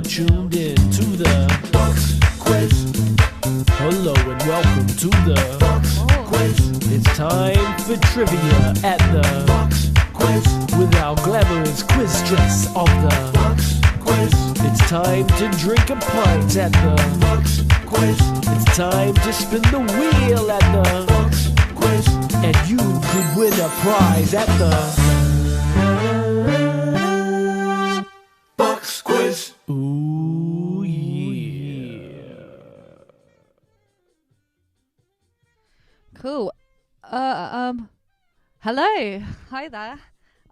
Tuned in to the Bucks Quiz. Hello and welcome to the Bucks Quiz. It's time for trivia at the Bucks Quiz with our glamorous quiz stress of the Bucks Quiz. It's time to drink a pint at the Bucks Quiz. It's time to spin the wheel at the Bucks Quiz, and you could win a prize at the Bucks Quiz. Ooh, yeah. Cool. Hello. Hi there.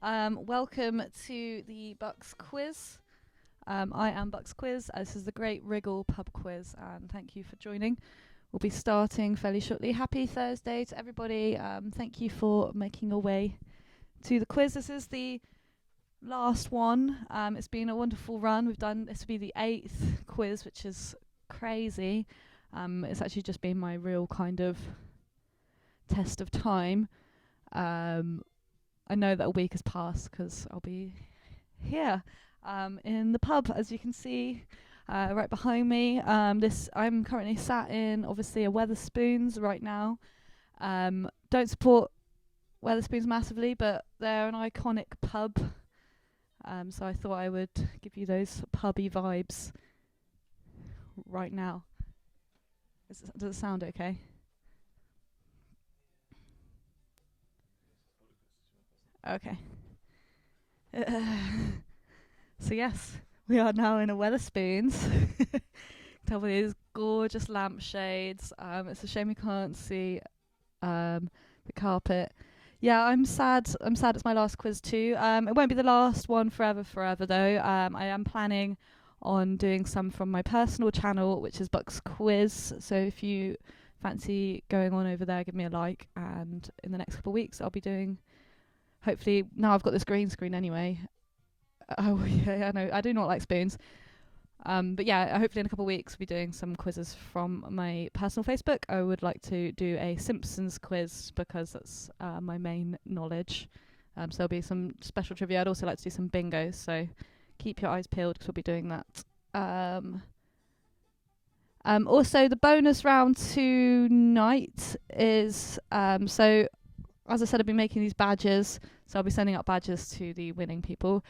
Welcome to the Bucks Quiz. I am Bucks Quiz. This is the Great Wriggle Pub Quiz, and thank you for joining. We'll be starting fairly shortly. Happy Thursday to everybody. Thank you for making your way to the quiz. This is the last one. It's been a wonderful run. This will be the 8th quiz, which is crazy. It's actually just been my real kind of test of time. I know that a week has passed because I'll be here in the pub, as you can see right behind me. I'm currently sat in obviously a Wetherspoons right now. Don't support Wetherspoons massively, but they're an iconic pub. So I thought I would give you those pubby vibes right now. Does it sound okay? Okay. So yes, we are now in a Wetherspoons. Tell me these gorgeous lampshades. It's a shame you can't see the carpet. Yeah, I'm sad. It's my last quiz too. It won't be the last one forever though. I am planning on doing some from my personal channel, which is Bucks Quiz. So if you fancy going on over there, give me a like. And in the next couple of weeks, I'll be doing, hopefully, now I've got this green screen anyway. Oh yeah, I know. I do not like spoons. But yeah, hopefully in a couple of weeks we'll be doing some quizzes from my personal Facebook. I would like to do a Simpsons quiz because that's my main knowledge. So there'll be some special trivia. I'd also like to do some bingos, so keep your eyes peeled because we'll be doing that. Also, the bonus round tonight is so as I said, I've been making these badges, so I'll be sending out badges to the winning people.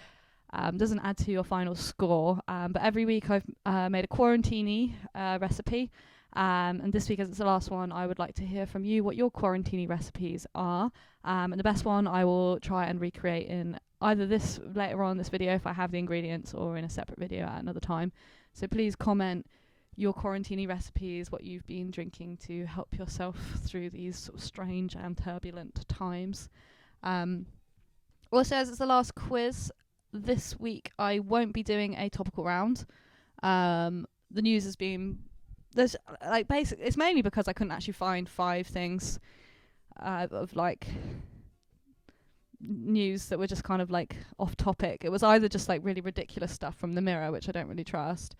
Doesn't add to your final score, but every week I've made a quarantini recipe, and this week, as it's the last one, I would like to hear from you what your quarantini recipes are, and the best one I will try and recreate in either this later on this video if I have the ingredients, or in a separate video at another time. So please comment your quarantini recipes, what you've been drinking to help yourself through these sort of strange and turbulent times. Also, as it's the last quiz, this week I won't be doing a topical round. The news has been it's mainly because I couldn't actually find 5 things of like news that were just kind of like off topic. It was either just like really ridiculous stuff from the Mirror, which I don't really trust,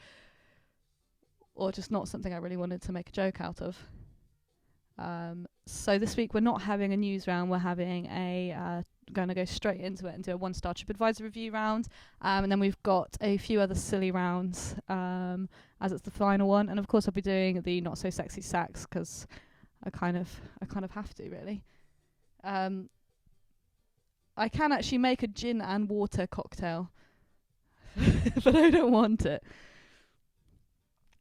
or just not something I really wanted to make a joke out of. So this week we're not having a news round, we're having going to go straight into it and do a 1-star TripAdvisor review round, and then we've got a few other silly rounds as it's the final one, and of course I'll be doing the not so sexy sacks because I kind of have to, really. I can actually make a gin and water cocktail, but I don't want it.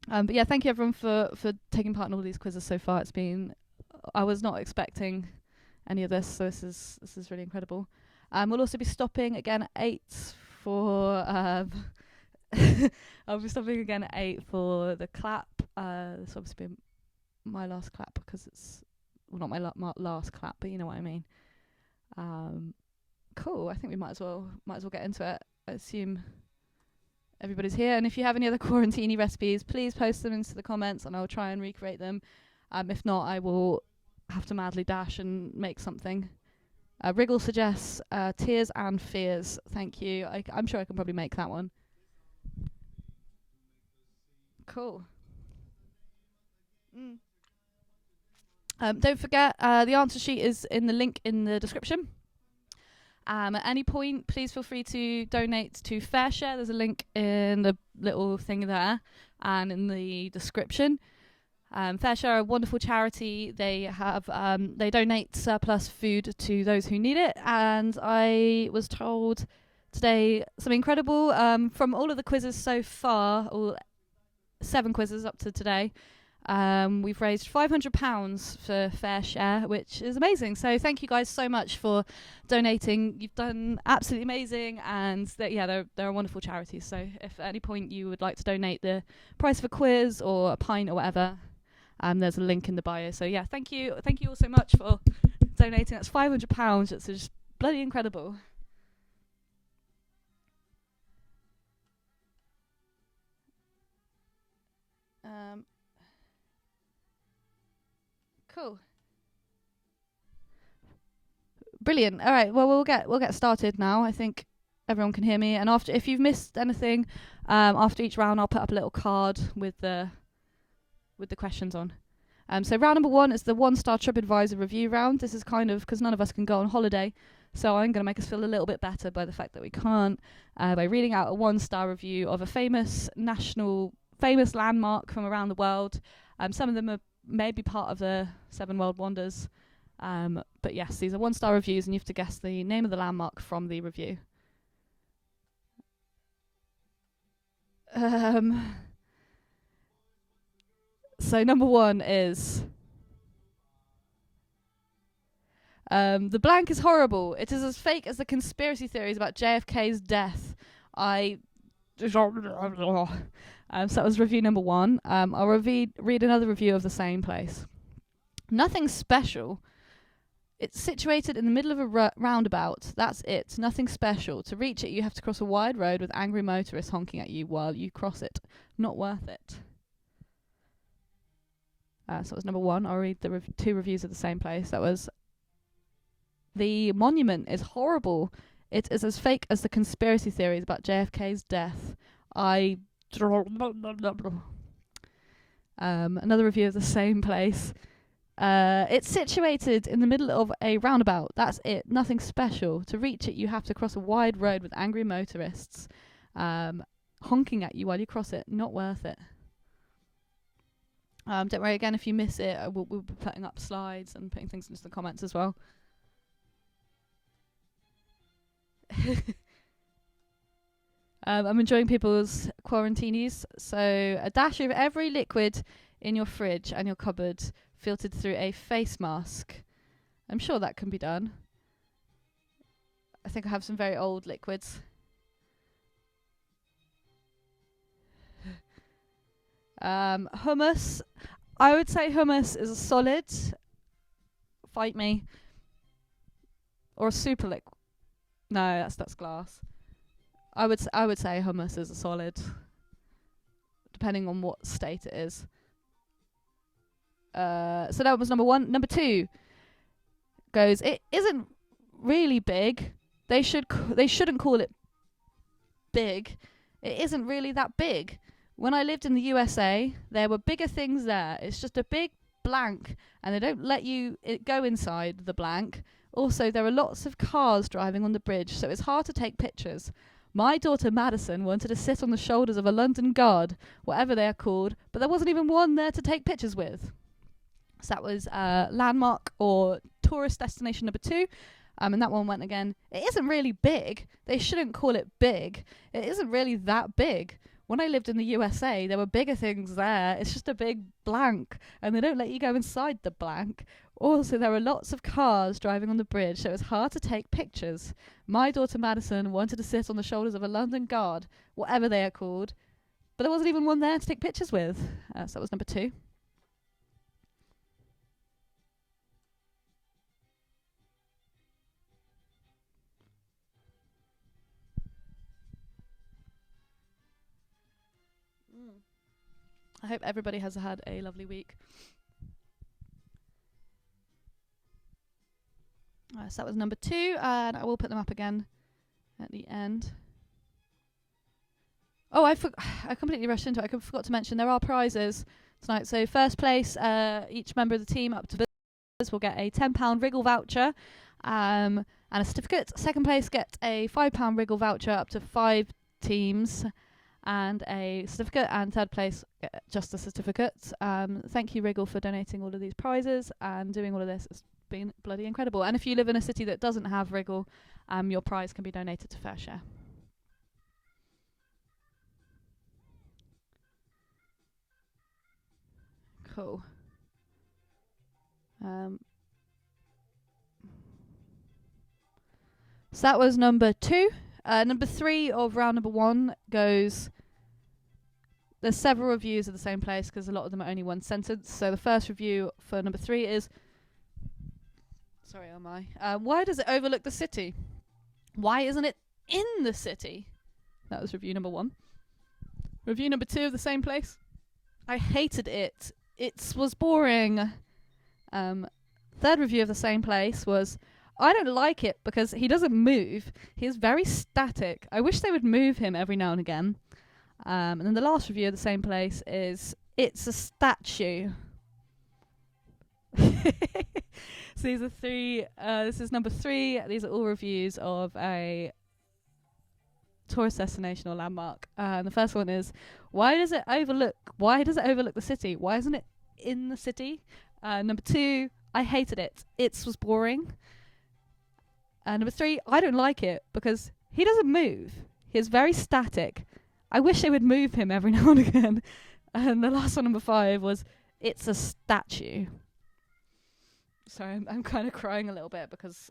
But yeah, thank you everyone for taking part in all these quizzes so far. I was not expecting any of this, so this is really incredible. We'll also be stopping again at 8 for I'll be stopping again at 8 for the clap. This will obviously be my last clap because it's not my last clap, but you know what I mean. Cool. I think we might as well get into it. I assume everybody's here, and if you have any other quarantini recipes, please post them into the comments, and I'll try and recreate them. If not, I will have to madly dash and make something. Wriggle suggests Tears and Fears. Thank you. I'm sure I can probably make that one. Cool. Don't forget, the answer sheet is in the link in the description. At any point, please feel free to donate to FareShare. There's a link in the little thing there and in the description. FareShare are a wonderful charity. They have they donate surplus food to those who need it. And I was told today something incredible from all of the quizzes so far, all 7 quizzes up to today. We've raised £500 for FareShare, which is amazing. So thank you guys so much for donating. You've done absolutely amazing, and they're a wonderful charity. So if at any point you would like to donate the price of a quiz or a pint or whatever, there's a link in the bio. So yeah, thank you all so much for donating. That's £500. It's just bloody incredible. Cool. Brilliant. All right. Well, we'll get started now. I think everyone can hear me. And if you've missed anything, after each round, I'll put up a little card with the questions on. So round number 1 is the 1-star TripAdvisor review round. This is kind of because none of us can go on holiday, so I'm going to make us feel a little bit better by the fact that we can't, by reading out a 1-star review of a famous landmark from around the world. Some of them are maybe part of the 7 World Wonders. But yes, these are 1-star reviews, and you have to guess the name of the landmark from the review. So number 1 is the blank is horrible. It is as fake as the conspiracy theories about JFK's death. So that was review number 1. I'll read another review of the same place. Nothing special. It's situated in the middle of a roundabout. That's it. Nothing special. To reach it, you have to cross a wide road with angry motorists honking at you while you cross it. Not worth it. So that was number 1. I'll read the 2 reviews of the same place. That was, the monument is horrible. It is as fake as the conspiracy theories about JFK's death. Another review of the same place. It's situated in the middle of a roundabout. That's it. Nothing special. To reach it, you have to cross a wide road with angry motorists honking at you while you cross it. Not worth it. Don't worry, again, if you miss it, we'll be putting up slides and putting things into the comments as well. I'm enjoying people's quarantinis. So a dash of every liquid in your fridge and your cupboard filtered through a face mask. I'm sure that can be done. I think I have some very old liquids. Hummus. I would say hummus is a solid. Fight me. Or a super liquid. No, that's glass. I would say hummus is a solid, depending on what state it is. So that was number 1. Number 2 goes, it isn't really big. They shouldn't call it big. It isn't really that big. When I lived in the USA, there were bigger things there. It's just a big blank, and they don't let you go inside the blank. Also, there are lots of cars driving on the bridge, so it's hard to take pictures. My daughter Madison wanted to sit on the shoulders of a London guard, whatever they are called, but there wasn't even one there to take pictures with. So that was landmark or tourist destination number 2. And that one went again. It isn't really big. They shouldn't call it big. It isn't really that big. When I lived in the USA, there were bigger things there. It's just a big blank, and they don't let you go inside the blank. Also, there were lots of cars driving on the bridge, so it was hard to take pictures. My daughter Madison wanted to sit on the shoulders of a London guard, whatever they are called, but there wasn't even one there to take pictures with. So that was number 2. I hope everybody has had a lovely week. So that was number 2, and I will put them up again at the end. Oh, I completely rushed into it. I forgot to mention there are prizes tonight. So first place, each member of the team up to this will get a £10 Wriggle voucher and a certificate. Second place gets a £5 Wriggle voucher up to 5 teams and a certificate, and third place just a certificate. Thank you, Wriggle, for donating all of these prizes and doing all of this. It's been bloody incredible. And if you live in a city that doesn't have Wriggle, your prize can be donated to FareShare. Cool. So that was number 2. Number 3 of round number 1 goes... There's several reviews of the same place because a lot of them are only one sentence. So the first review for number 3 is... Sorry, oh my. Why does it overlook the city? Why isn't it in the city? That was review number 1. Review number 2 of the same place. I hated it. It was boring. Third review of the same place was... I don't like it because he doesn't move. He's very static. I wish they would move him every now and again. And then the last review of the same place is, it's a statue. So these are 3. This is number 3. These are all reviews of a tourist destination or landmark. The first one is, why does it overlook the city? Why isn't it in the city? Number 2, I hated it. It was boring. Number 3, I don't like it because he doesn't move. He's very static. I wish they would move him every now and again. And the last one, number 5, was, it's a statue. Sorry, I'm kind of crying a little bit because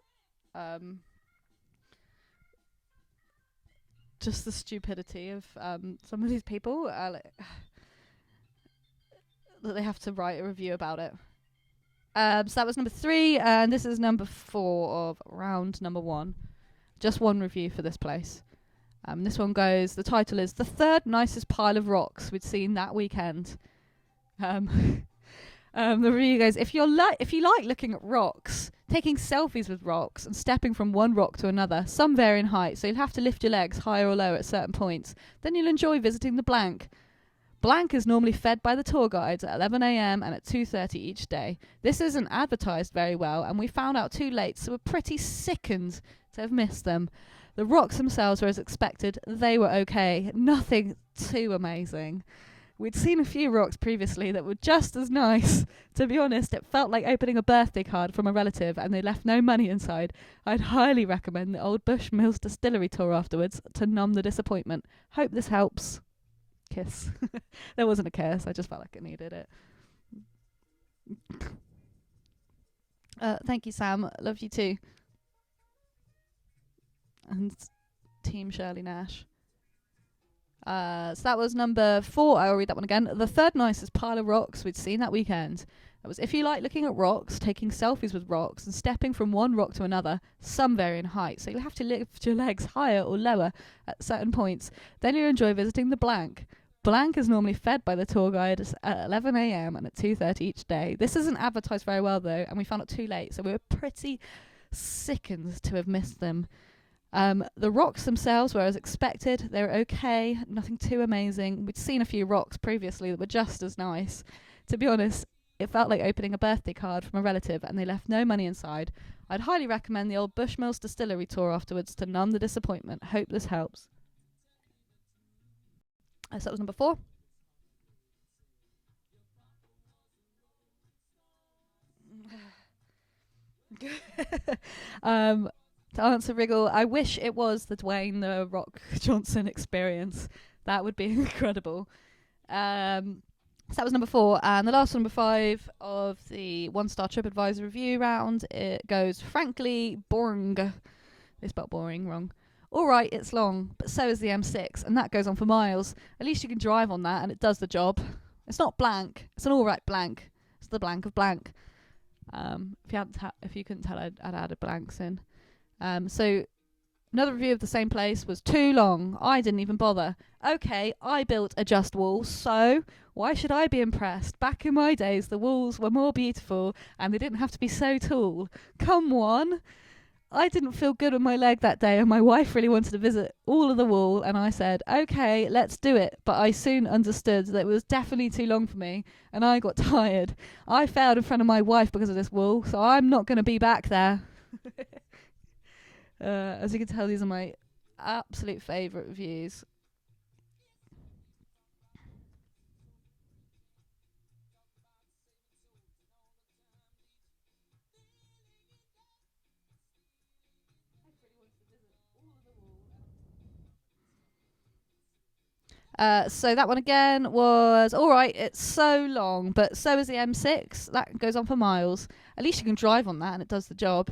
just the stupidity of some of these people, that they have to write a review about it. So that was number 3, and this is number 4 of round number 1. Just one review for this place. This one goes, the title is, the third nicest pile of rocks we'd seen that weekend. The review goes, if you like looking at rocks, taking selfies with rocks, and stepping from one rock to another, some vary in height, so you'll have to lift your legs higher or lower at certain points, then you'll enjoy visiting the blank. Blank is normally fed by the tour guides at 11 a.m. and at 2:30 each day. This isn't advertised very well, and we found out too late, so we're pretty sickened to have missed them. The rocks themselves were as expected. They were okay. Nothing too amazing. We'd seen a few rocks previously that were just as nice. To be honest, it felt like opening a birthday card from a relative and they left no money inside. I'd highly recommend the Old Bushmills Distillery tour afterwards to numb the disappointment. Hope this helps. Kiss. There wasn't a kiss. I just felt like I needed it. Thank you, Sam. Love you too. And Team Shirley Nash. So that was number 4. I'll read that one again. The third nicest pile of rocks we'd seen that weekend. That was, if you like looking at rocks, taking selfies with rocks, and stepping from one rock to another, some vary in height, so you'll have to lift your legs higher or lower at certain points. Then you'll enjoy visiting the blank. Blank is normally fed by the tour guide at 11 a.m. and at 2:30 each day. This isn't advertised very well, though, and we found it too late, so we were pretty sickened to have missed them. The rocks themselves were as expected. They were okay, nothing too amazing. We'd seen a few rocks previously that were just as nice. To be honest, it felt like opening a birthday card from a relative and they left no money inside. I'd highly recommend the Old Bushmills Distillery tour afterwards to numb the disappointment. Hope this helps. So that was number 4. um, to answer Wriggle, I wish it was the Dwayne the Rock Johnson experience. That would be incredible. So that was number 4, and the last one, number 5 of the 1-star TripAdvisor review round. It goes, frankly, boring. They spelled boring wrong. All right, it's long, but so is the M6, and that goes on for miles. At least you can drive on that, and it does the job. It's not blank. It's an all right blank. It's the blank of blank. If you couldn't tell, I'd added blanks in. So another review of the same place was too long. I didn't even bother. Okay, I built a just wall, so why should I be impressed? Back in my days, the walls were more beautiful, and they didn't have to be so tall. Come on. I didn't feel good on my leg that day, and my wife really wanted to visit all of the wall, and I said, okay, let's do it. But I soon understood that it was definitely too long for me, and I got tired. I failed in front of my wife because of this wall, so I'm not going to be back there. As you can tell, these are my absolute favourite reviews. So that one again was, alright, it's so long, but so is the M6. That goes on for miles. At least you can drive on that, and it does the job.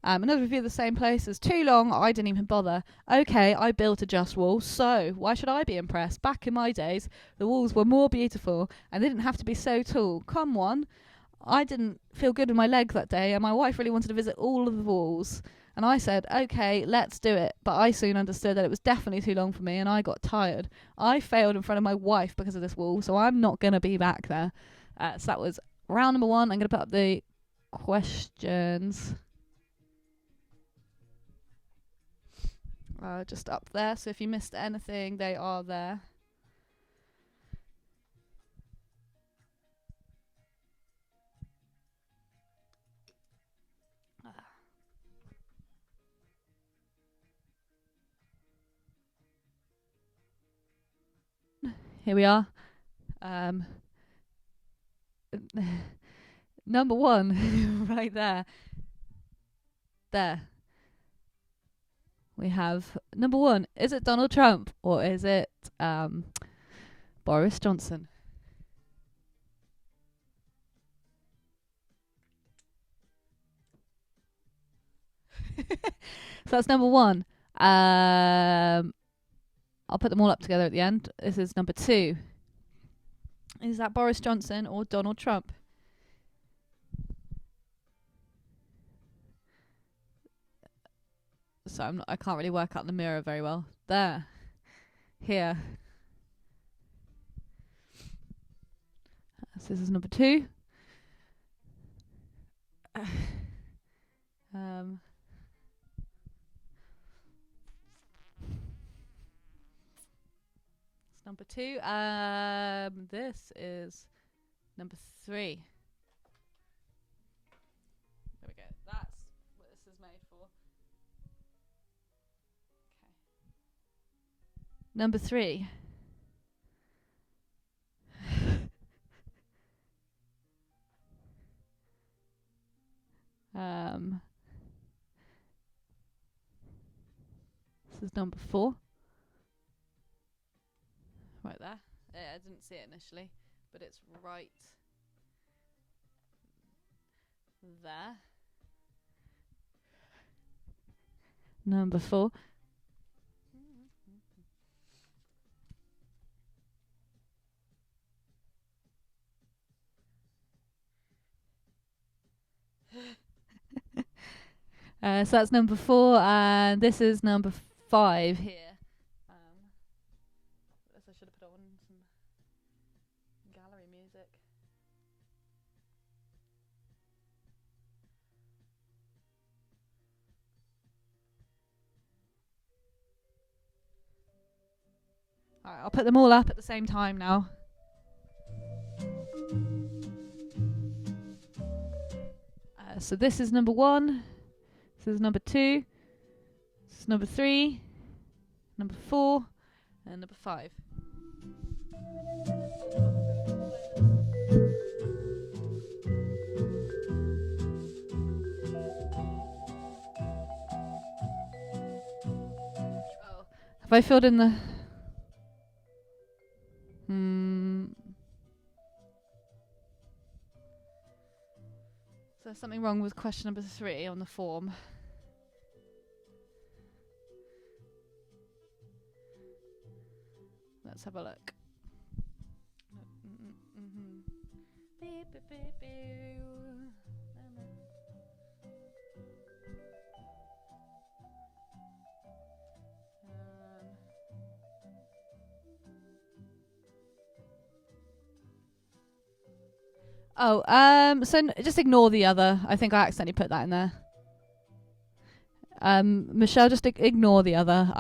Another review of the same place is too long, I didn't even bother. Okay, I built a just wall, so why should I be impressed? Back in my days, the walls were more beautiful, and they didn't have to be so tall. Come on. I didn't feel good in my leg that day, and my wife really wanted to visit all of the walls. And I said, okay, let's do it. But I soon understood that it was definitely too long for me, and I got tired. I failed in front of my wife because of this wall, so I'm not going to be back there. So that was round number 1. I'm going to put up the questions. Just up there. So if you missed anything, they are there. Here we are. Number 1, right there. There. We have number 1. Is it Donald Trump or is it Boris Johnson? So that's number 1. I'll put them all up together at the end. This is number 2. Is that Boris Johnson or Donald Trump? So I can't really work out the mirror very well. There. Here. So this is number 2. It's number 2. This is number 3. There we go. That's what this is made for. Okay. Number 3. This is number 4. Right there. I didn't see it initially, but it's right there. Number 4. So that's number 4, and this is number 5 here. I should have put on some gallery music. Alright, I'll put them all up at the same time now. So this is number 1. This is number 2. This is number 3. Number 4. And number 5. I filled in the... So there's something wrong with question number 3 on the form. Let's have a look. Beep, beep, beep, beep. Just ignore the other. I think I accidentally put that in there. Michelle, just ignore the other.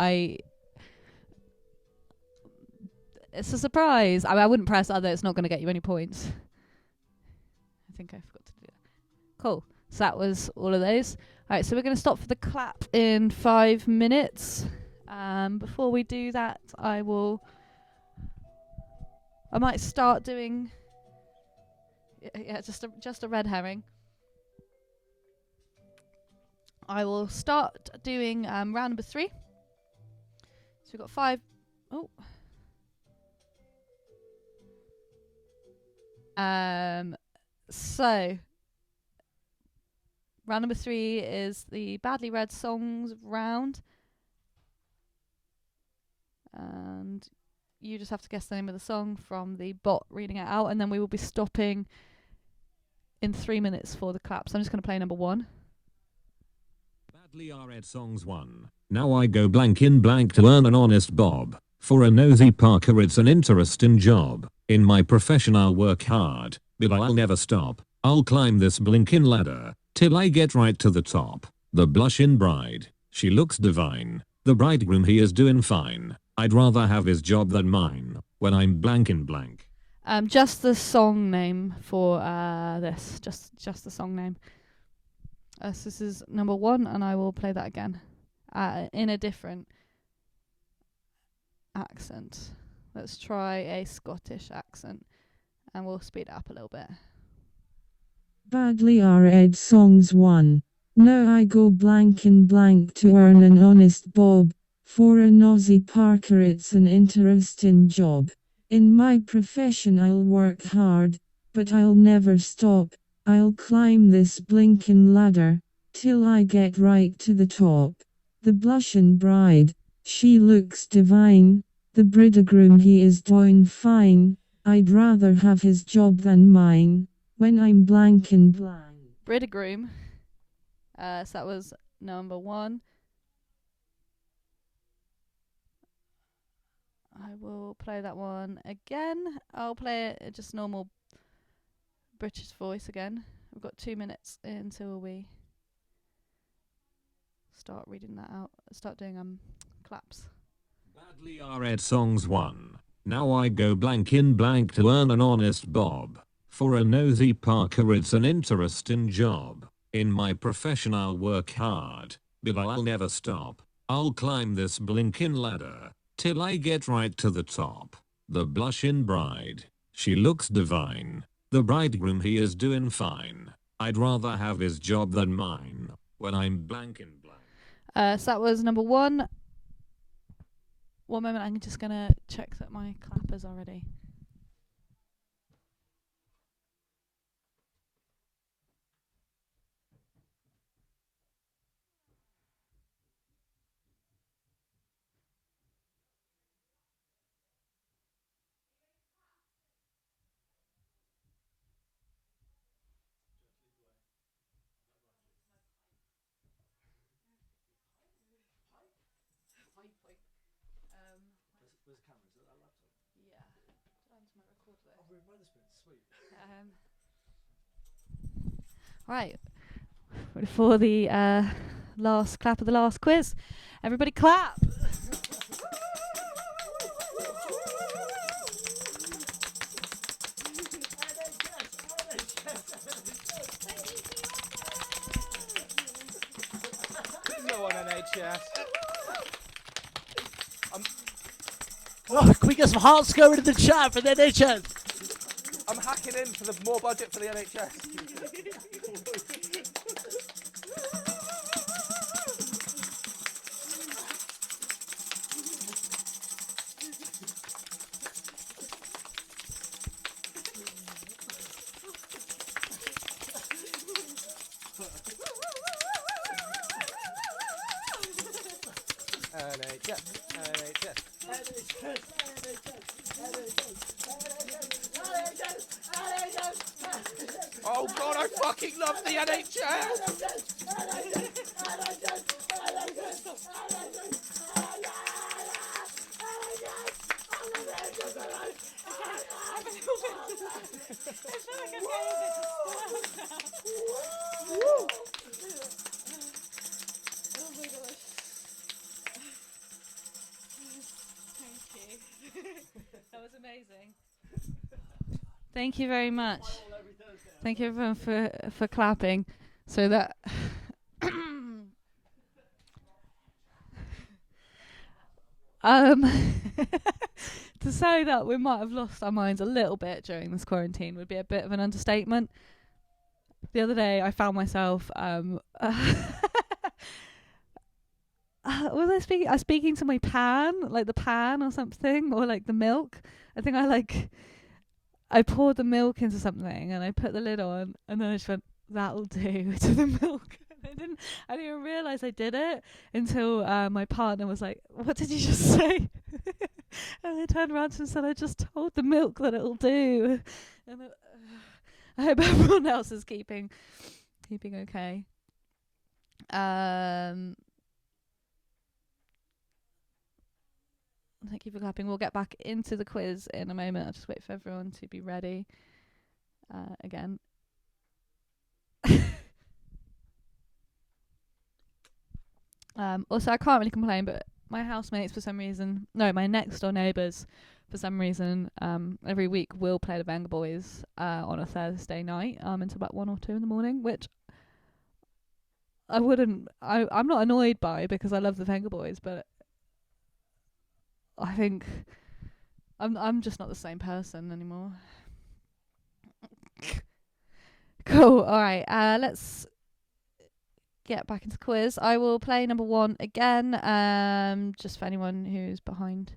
It's a surprise. I wouldn't press other. It's not going to get you any points. I think I forgot to do that. Cool. So that was all of those. All right, so we're going to stop for the clap in 5 minutes. Before we do that, I might start doing... Yeah, just a red herring. I will start doing round number 3. So we've got 5. Oh. So round number 3 is the badly read songs round, and you just have to guess the name of the song from the bot reading it out, and then we will be stopping in 3 minutes for the clap. So I'm just going to play number 1. Badly read songs 1. Now I go blank in blank to earn an honest bob. For a nosy Parker it's an interesting job. In my profession I'll work hard, but I'll never stop. I'll climb this blinkin' ladder till I get right to the top. The blushin' bride, she looks divine. The bridegroom he is doing fine. I'd rather have his job than mine. When I'm blankin' blank. Just the song name for this. Just the song name. So this is number 1, and I will play that again in a different accent. Let's try a Scottish accent, and we'll speed it up a little bit. Badly read songs 1. Now I go blank in blank to earn an honest bob. For a nosy Parker it's an interesting job. In my profession I'll work hard, but I'll never stop. I'll climb this blinkin' ladder till I get right to the top. The blushin' bride, she looks divine. The bridegroom he is doing fine. I'd rather have his job than mine. When I'm blankin' blank. Bridegroom. So that was number 1. I will play that one again. I'll play it just normal British voice again. We've got 2 minutes until we start reading that out. Start doing claps. Badly read songs 1. Now I go blank in blank to earn an honest bob. For a nosy Parker it's an interesting job. In my profession I'll work hard, but I'll never stop. I'll climb this blinkin' ladder till I get right to the top. The blushin' bride, she looks divine. The bridegroom he is doing fine. I'd rather have his job than mine. When I'm blankin' blank. So that was number 1. One moment, I'm just gonna check that my clappers are ready. Where's the camera? Is it that laptop? Yeah. Onto my recorder there. Oh, we're in Wetherspoon. Sweet. Right. Ready for the last clap of the last quiz. Everybody clap. No on NHS. Oh, can we get some hearts going in the chat for the NHS? I'm hacking in for the more budget for the NHS. Oh God, I fucking love the NHS! That was amazing. Thank you very much. Thank you everyone for clapping. So that to say that we might have lost our minds a little bit during this quarantine would be a bit of an understatement. The other day I found myself was I speaking to my pan, like the pan or something, or like the milk. I think I poured the milk into something and I put the lid on, and then I just went, "That'll do," to the milk. I didn't even realise I did it until my partner was like, "What did you just say?" And I turned around to him and said, "I just told the milk that it'll do." And I hope everyone else is keeping okay. Thank you for clapping. We'll get back into the quiz in a moment. I'll just wait for everyone to be ready again. Also, I can't really complain, but my housemates, my next door neighbours, for some reason, every week will play the Venga Boys on a Thursday night until about 1 or 2 in the morning, which I'm not annoyed by because I love the Venga Boys, but I think I'm just not the same person anymore. Cool. All right. Let's get back into the quiz. I will play number 1 again. Just for anyone who's behind.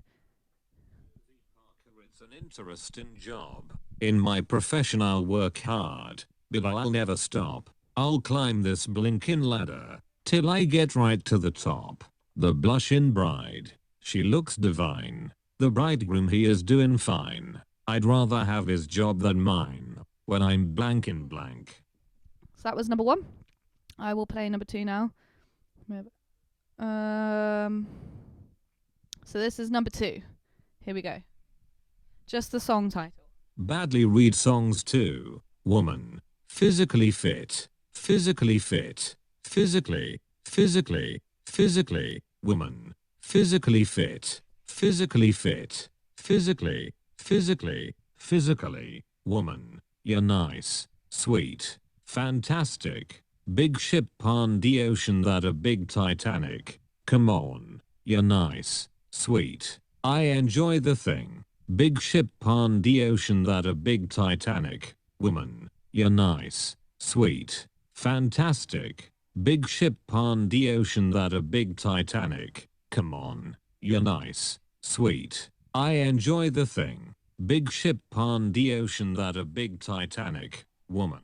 It's an interesting job. In my profession, I'll work hard, but I'll never stop. I'll climb this blinking ladder till I get right to the top. The blushing bride, she looks divine. The bridegroom, he is doing fine. I'd rather have his job than mine when I'm blanking blank. So that was number 1. I will play number 2 now. So this is number 2. Here we go. Just the song title. Badly read songs 2. Woman. Physically fit. Physically fit. Physically. Woman. Physically fit. Physically fit. Physically. Woman. You're nice. Sweet. Fantastic. Big ship on the ocean, that a big Titanic. Come on. You're nice. Sweet. I enjoy the thing. Big ship on the ocean, that a big Titanic. Woman. You're nice. Sweet. Fantastic. Big ship on the ocean, that a big Titanic. Come on. You're nice. Sweet. I enjoy the thing. Big ship on the ocean, that a big Titanic. Woman.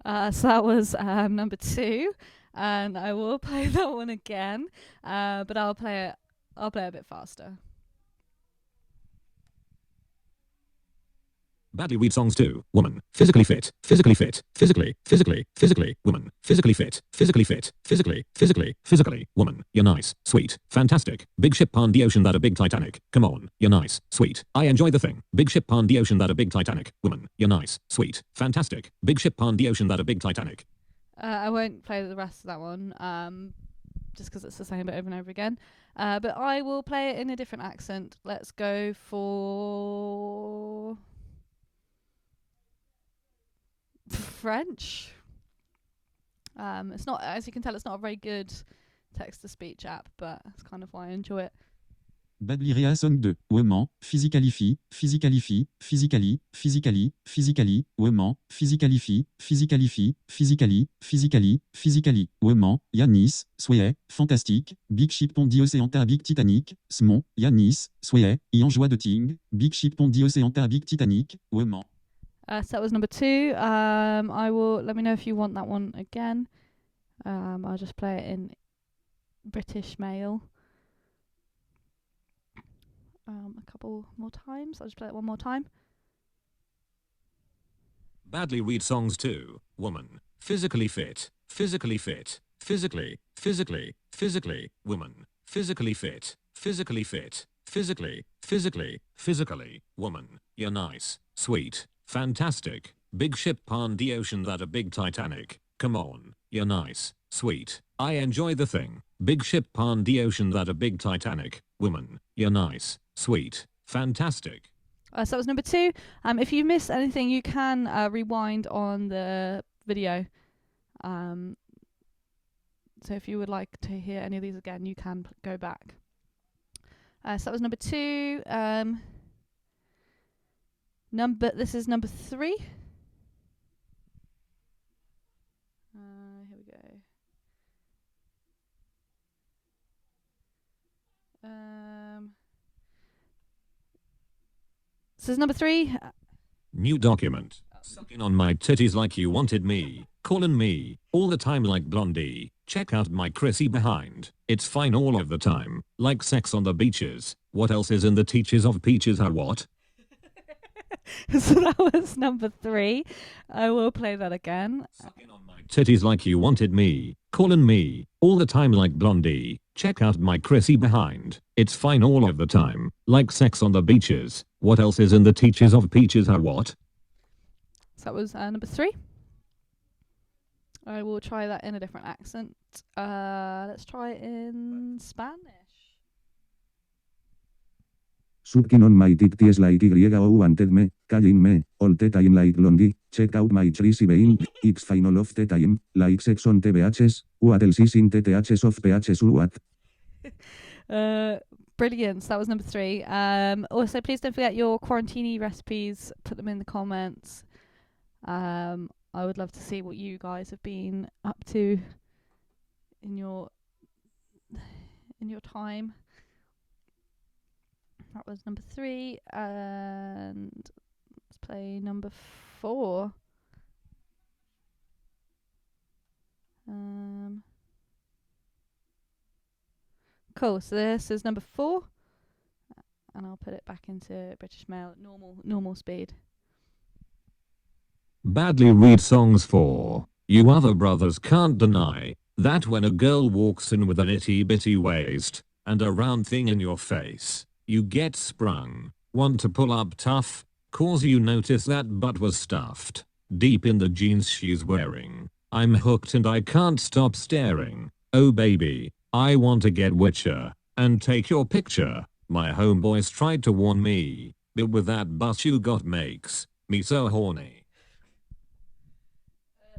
So that was number 2, and I will play that one again, but I'll play it a bit faster. Badly read songs 2. Woman. Physically fit. Physically. Woman. Physically fit. Physically. Woman. You're nice. Sweet. Fantastic. Big ship on the ocean, that a big Titanic. Come on. You're nice. Sweet. I enjoy the thing. Big ship on the ocean, that a big Titanic. Woman. You're nice. Sweet. Fantastic. Big ship on the ocean, that a big Titanic. I won't play the rest of that one, just because it's the same bit over and over again. But I will play it in a different accent. Let's go for French. It's not, as you can tell, it's not a very good text-to-speech app, but that's kind of why I enjoy it. Badlirea song 2. Woman. Physically. Woman. Physically. Woman. Yanis. Sway. Fantastique. Big ship on the océan, big Titanic. Smon. Yanis. Sway. Y en joie de ting. Big ship on the océan, big Titanic. Woman. So that was number 2. I will, let me know if you want that one again. I'll just play it in British Mail. a couple more times. I'll just play it one more time. Badly read songs 2. Woman. Physically fit. Physically fit. Physically. Physically. Physically. Woman. Physically fit. Physically fit. Physically. Physically. Physically. Woman. You're nice. Sweet. Fantastic. Big ship on the ocean that a big Titanic. Come on. You're nice. Sweet. I enjoy the thing. Big ship on the ocean that a big Titanic. Woman. You're nice. Sweet. Fantastic. So that was number 2. If you missed anything, you can rewind on the video. So if you would like to hear any of these again, you can go back. So that was number 2. This is number 3. Here we go. This is number 3. New document. Sucking on my titties like you wanted me. Calling me all the time like Blondie. Check out my Chrissy behind. It's fine all of the time. Like sex on the beaches. What else is in the teachers of peaches? How what? So that was number 3. I will play that again. Sucking on my titties like you wanted me. Calling me all the time like Blondie. Check out my Chrissy behind. It's fine all of the time. Like sex on the beaches. What else is in the teachers of peaches? How what? So that was number 3. I will try that in a different accent. Let's try it in Spanish. Sucking on my titties like you wanted me, calling me, all the time like Blondie, check out my Chrissy behind, it's fine all of the time, like sex on TVHs, what else is in the THs of PHs what? Brilliant. So that was number 3. Also, please don't forget your quarantini recipes. Put them in the comments. I would love to see what you guys have been up to in your time. That was number 3, and let's play number 4. Cool. So this is number 4, and I'll put it back into British Mail at normal speed. Badly read songs 4. You other brothers can't deny that when a girl walks in with an itty bitty waist and a round thing in your face, you get sprung. Want to pull up tough? Cause you notice that butt was stuffed deep in the jeans she's wearing. I'm hooked and I can't stop staring. Oh baby, I want to get witcher and take your picture. My homeboys tried to warn me, but with that bus you got makes me so horny.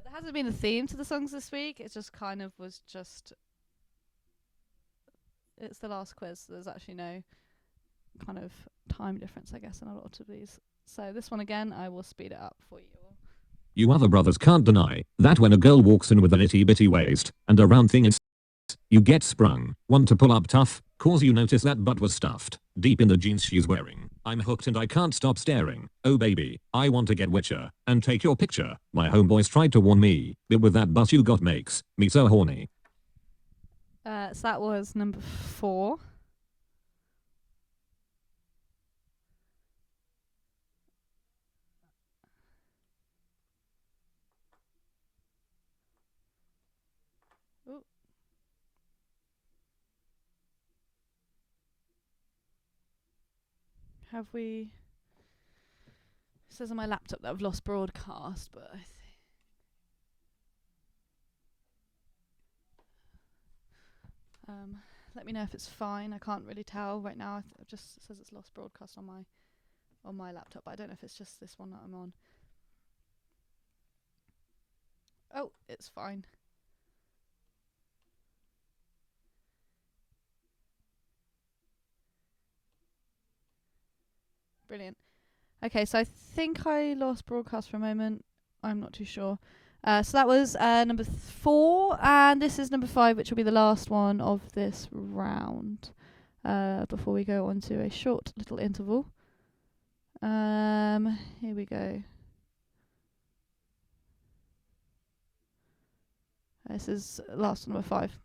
There hasn't been a theme to the songs this week. It just kind of was just... It's the last quiz, so there's actually no kind of time difference, I guess, in a lot of these. So this one again, I will speed it up for you all. You other brothers can't deny that when a girl walks in with an itty bitty waist and a round thing in you get sprung. Want to pull up tough? Cause you notice that butt was stuffed deep in the jeans she's wearing. I'm hooked and I can't stop staring. Oh baby, I want to get witcher and take your picture. My homeboys tried to warn me, but with that butt you got makes me so horny. So that was number 4. Ooh. Have we... It says on my laptop that I've lost broadcast, but I think... let me know if it's fine. I can't really tell right now. It just says it's lost broadcast on my laptop. But I don't know if it's just this one that I'm on. Oh, it's fine. Brilliant. Okay, so I think I lost broadcast for a moment. I'm not too sure. So that was number 4, and this is number 5, which will be the last one of this round, before we go on to a short little interval. Here we go. This is last number 5.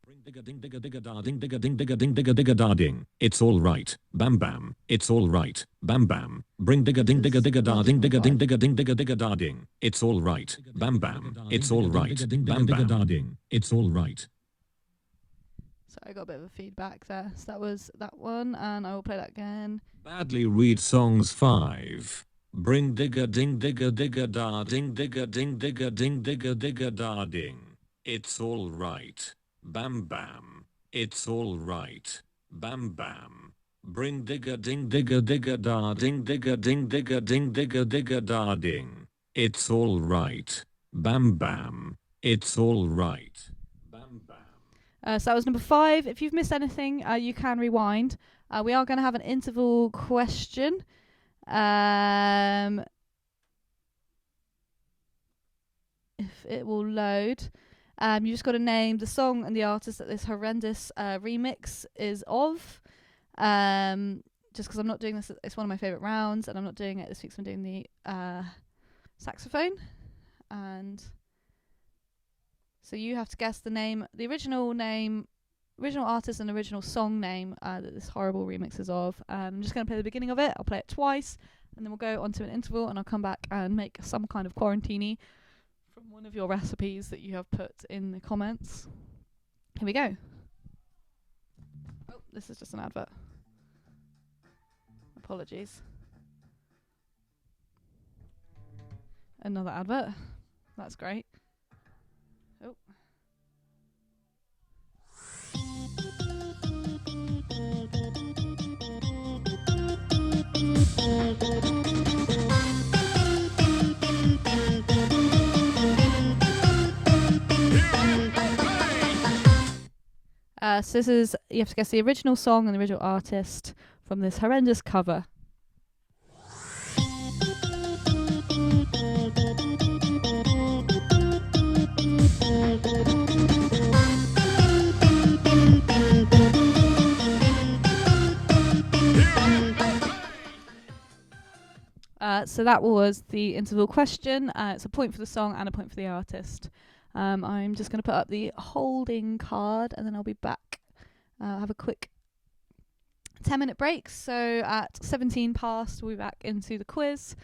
Bring digga ding digga digga da ding digga ding digga ding digga digga da ding. It's all right. Bam bam. It's all right. Bam bam. Bring digga ding digga digga da ding digga ding digga ding digga digga da ding. It's all right. Bam bam. It's all right. Bam bam ding. It's all right. So I got a bit of a feedback there. So that was that one, and I will play that again. Badly read songs 5. Bring digga ding digga digga da ding digga ding digga ding digga digga da ding. It's all right. Bam bam. It's all right. Bam bam. Bring digga ding digga digga da ding digga ding digga ding digga digga da ding. It's all right. Bam bam. It's all right. Bam bam. So that was number 5. If you've missed anything, you can rewind. We are going to have an interval question. If it will load. You just got to name the song and the artist that this horrendous remix is of. Just because I'm not doing this, it's one of my favourite rounds, and I'm not doing it this week, so I'm doing the saxophone. And so you have to guess the name, the original name, original artist and original song name that this horrible remix is of. I'm just going to play the beginning of it. I'll play it twice, and then we'll go on to an interval, and I'll come back and make some kind of quarantini from one of your recipes that you have put in the comments. Here we go. Oh, this is just an advert. Apologies. Another advert. That's great. Oh. So this is, you have to guess the original song and the original artist from this horrendous cover. So that was the interval question. It's a point for the song and a point for the artist. I'm just going to put up the holding card, and then I'll be back. Have a quick 10-minute break. So at 17 past, we'll be back into the quiz.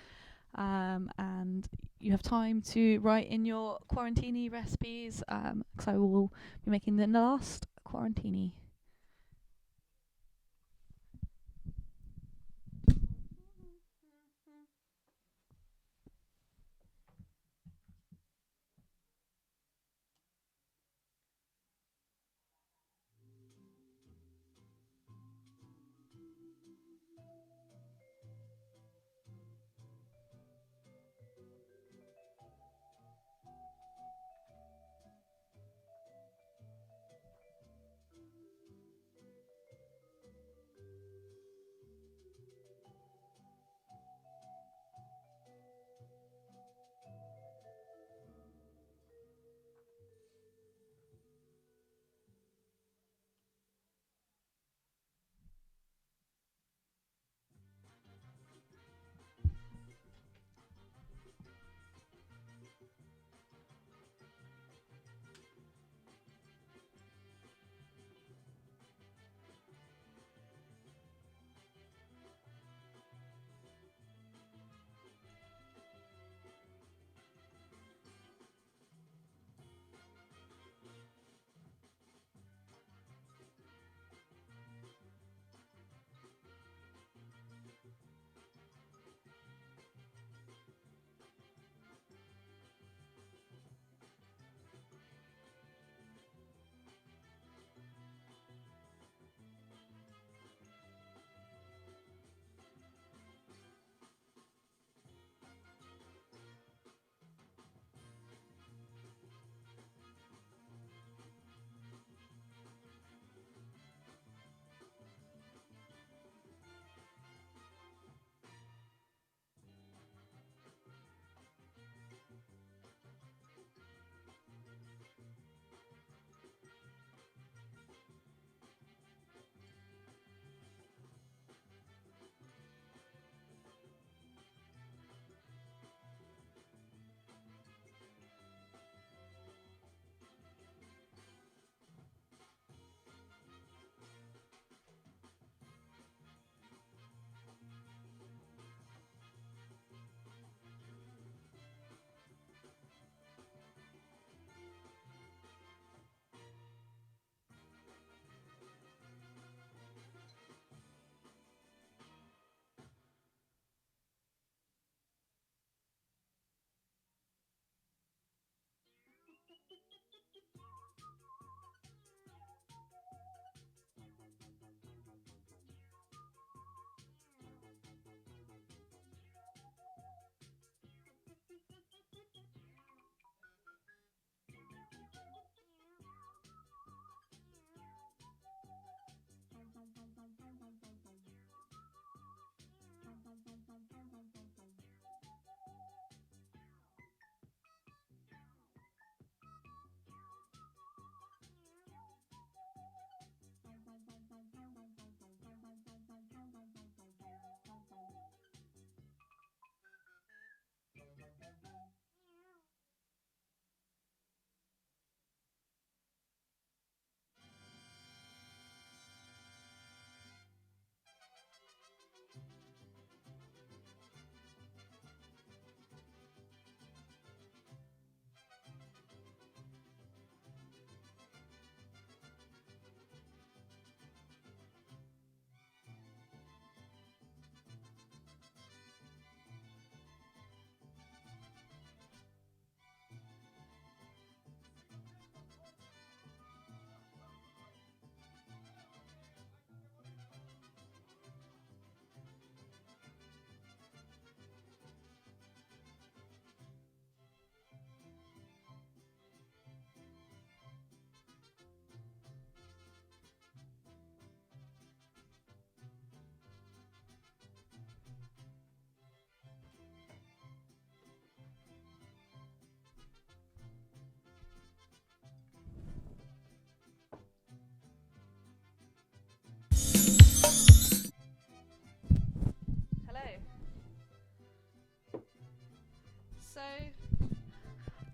And you have time to write in your quarantini recipes, because I will be making the last quarantini.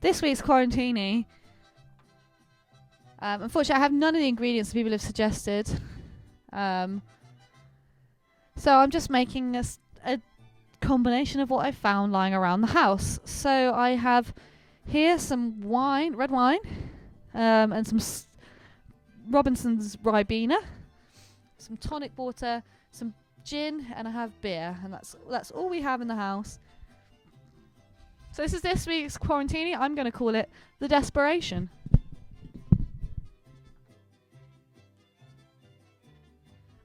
this week's quarantini. Unfortunately, I have none of the ingredients people have suggested. So I'm just making a combination of what I found lying around the house. So I have here some wine, red wine, and some Robinson's Ribena, some tonic water, some gin, and I have beer, and that's all we have in the house. So this is this week's quarantini. I'm going to call it the Desperation.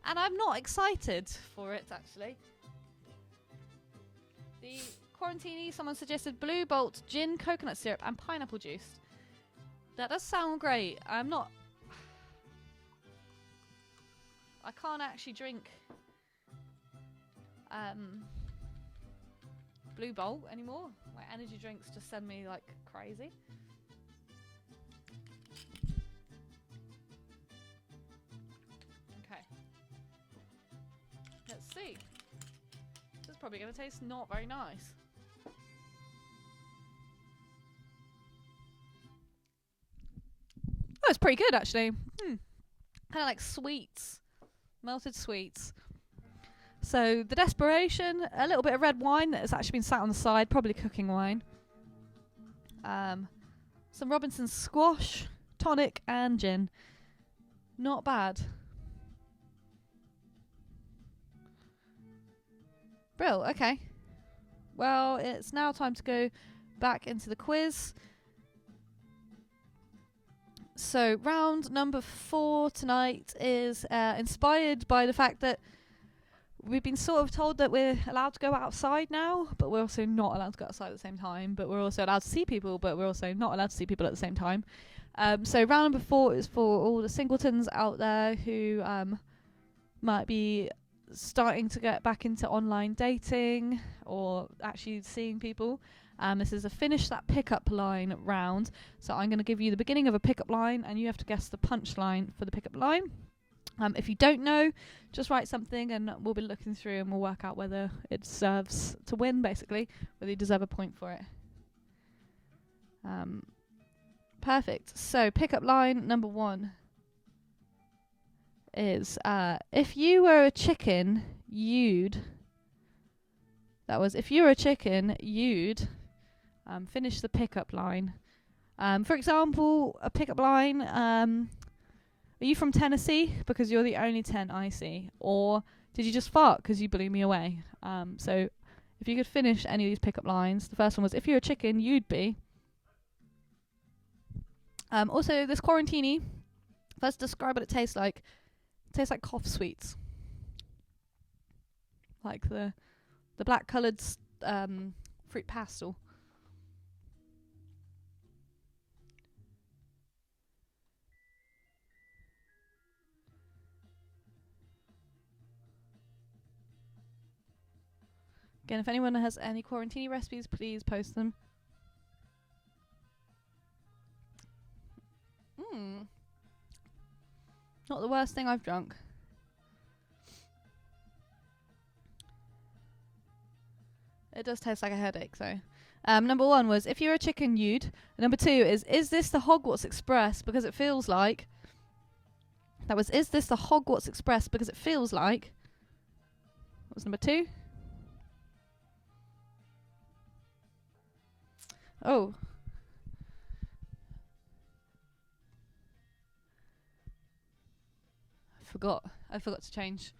And I'm not excited for it, actually. The quarantini, someone suggested Blue Bolt, gin, coconut syrup, and pineapple juice. That does sound great. I can't actually drink Blue Bolt anymore. My energy drinks just send me like crazy. Okay. Let's see. This is probably going to taste not very nice. Oh, it's pretty good actually. Kind of like sweets. Melted sweets. So the Desperation, a little bit of red wine that's actually been sat on the side, probably cooking wine. Some Robinson's squash, tonic, and gin. Not bad. Brill, okay. Well, it's now time to go back into the quiz. So round number 4 tonight is inspired by the fact that we've been sort of told that we're allowed to go outside now, but we're also not allowed to go outside at the same time. But we're also allowed to see people, but we're also not allowed to see people at the same time. So round number 4 is for all the singletons out there who might be starting to get back into online dating or actually seeing people. This is a finish that pickup line round. So I'm going to give you the beginning of a pickup line, and you have to guess the punchline for the pickup line. If you don't know, just write something and we'll be looking through and we'll work out whether it deserves to win, basically, whether you deserve a point for it. Perfect. So pickup line number 1 is, if you were a chicken, you'd... That was, if you were a chicken, you'd... finish the pickup line. For example, a pickup line... Are you from Tennessee? Because you're the only 10 I see. Or did you just fart because you blew me away? So if you could finish any of these pickup lines. The first one was, if you're a chicken, you'd be. Also, this quarantini, let's describe what it tastes like. It tastes like cough sweets. Like the black coloured fruit pastel. Again, if anyone has any quarantini recipes, please post them. Not the worst thing I've drunk. It does taste like a headache, though. Number 1 was, if you're a chicken, you'd. Number 2 is this the Hogwarts Express? Because it feels like... That was, is this the Hogwarts Express? Because it feels like... What was number 2? Oh. I forgot to change.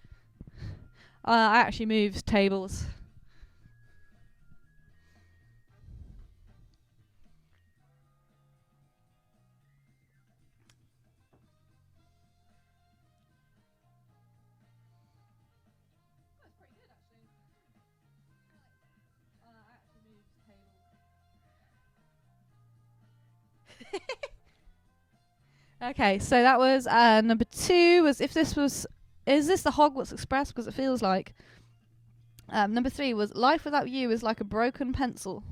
I actually moved tables. That's pretty good, actually. I actually moved tables. Okay, so that was number 2 was, if this was, is this the Hogwarts Express? Because it feels like. Number 3 was, life without you is like a broken pencil.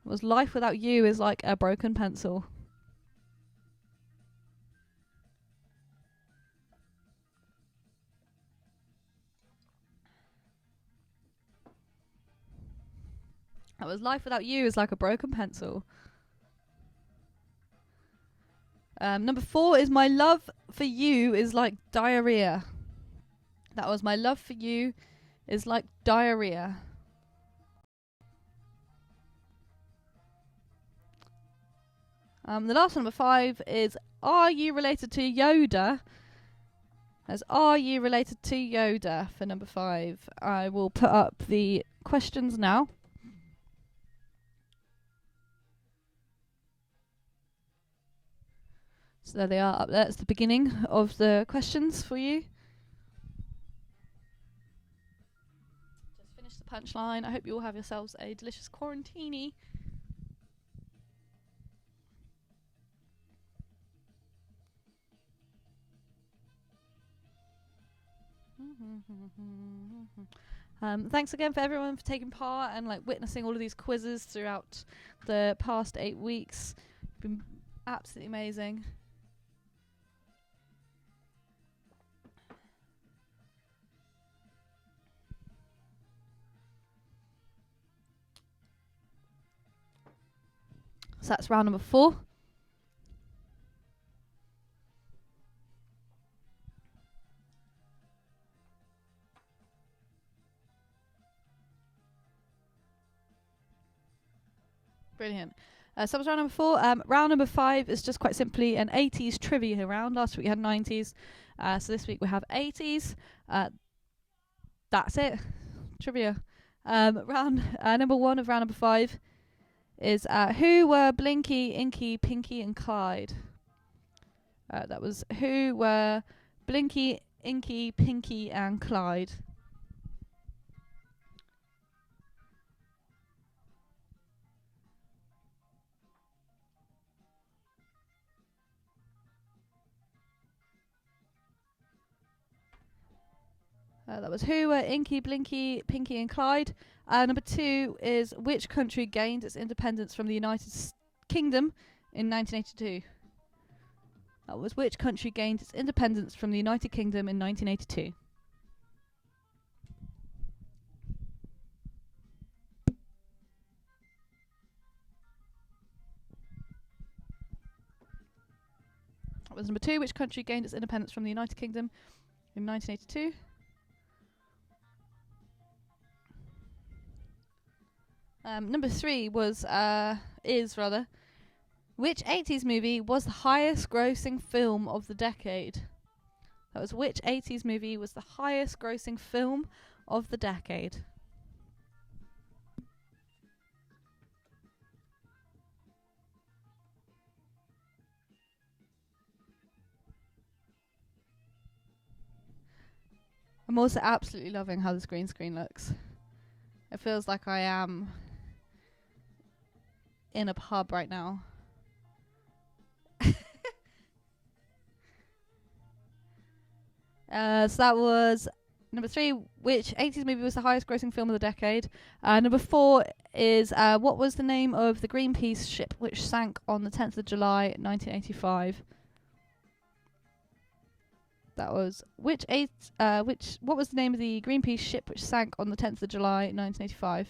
Was life without you is like a broken pencil. That was, life without you is like a broken pencil. Number 4 is my love for you is like diarrhea. That was my love for you is like diarrhea. The last one, number 5, is are you related to Yoda? As are you related to Yoda for number 5. I will put up the questions now. So there they are up there. It's the beginning of the questions for you. Just finished the punchline. I hope you all have yourselves a delicious quarantini. Thanks again for everyone for taking part and like witnessing all of these quizzes throughout the past 8 weeks. Been absolutely amazing. So that's round number 4. Brilliant. So that was round number 4. Round number 5 is just quite simply an 80s trivia round. Last week we had 90s. So this week we have 80s. That's it. Trivia. Round number 1 of round number 5 is who were Blinky, Inky, Pinky and Clyde? That was who were Blinky, Inky, Pinky and Clyde? That was who were Inky, Blinky, Pinky and Clyde. Number 2 is which country gained its independence from the United Kingdom in 1982? That was which country gained its independence from the United Kingdom in 1982? That was number 2, which country gained its independence from the United Kingdom in 1982? Number 3 was which 80s movie was the highest grossing film of the decade? That was which 80s movie was the highest grossing film of the decade? I'm also absolutely loving how this green screen looks. It feels like I am in a pub right now. So that was number 3, which 80s movie was the highest grossing film of the decade. Number 4 is what was the name of the Greenpeace ship which sank on the 10th of July 1985? That was what was the name of the Greenpeace ship which sank on the 10th of July 1985?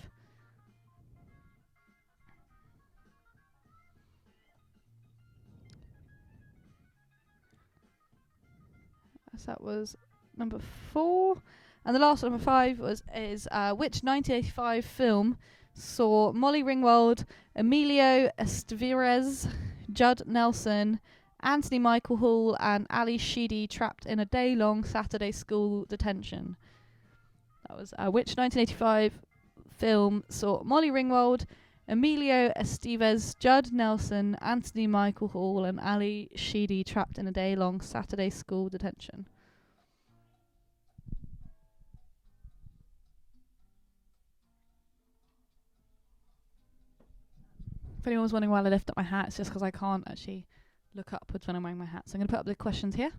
So that was number 4. And the last number 5 is which 1985 film saw Molly Ringwald, Emilio Estevez, Judd Nelson, Anthony Michael Hall and Ali Sheedy trapped in a day-long Saturday school detention? That was which 1985 film saw Molly Ringwald, Emilio Estevez, Judd Nelson, Anthony Michael Hall and Ali Sheedy trapped in a day-long Saturday school detention? If anyone was wondering why I lift up my hat, it's just because I can't actually look upwards when I'm wearing my hat. So I'm going to put up the questions here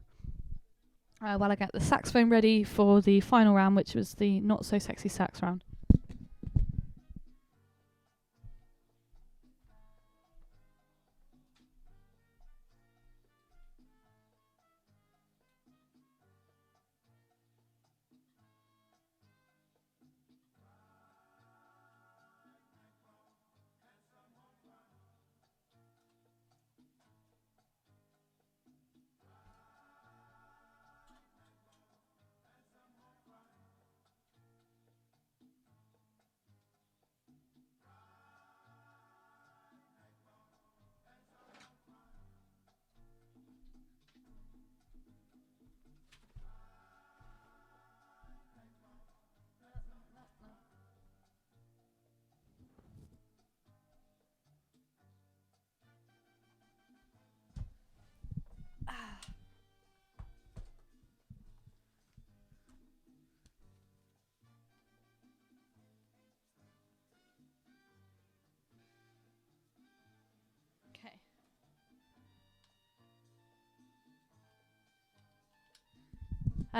while I get the saxophone ready for the final round, which was the not so sexy sax round.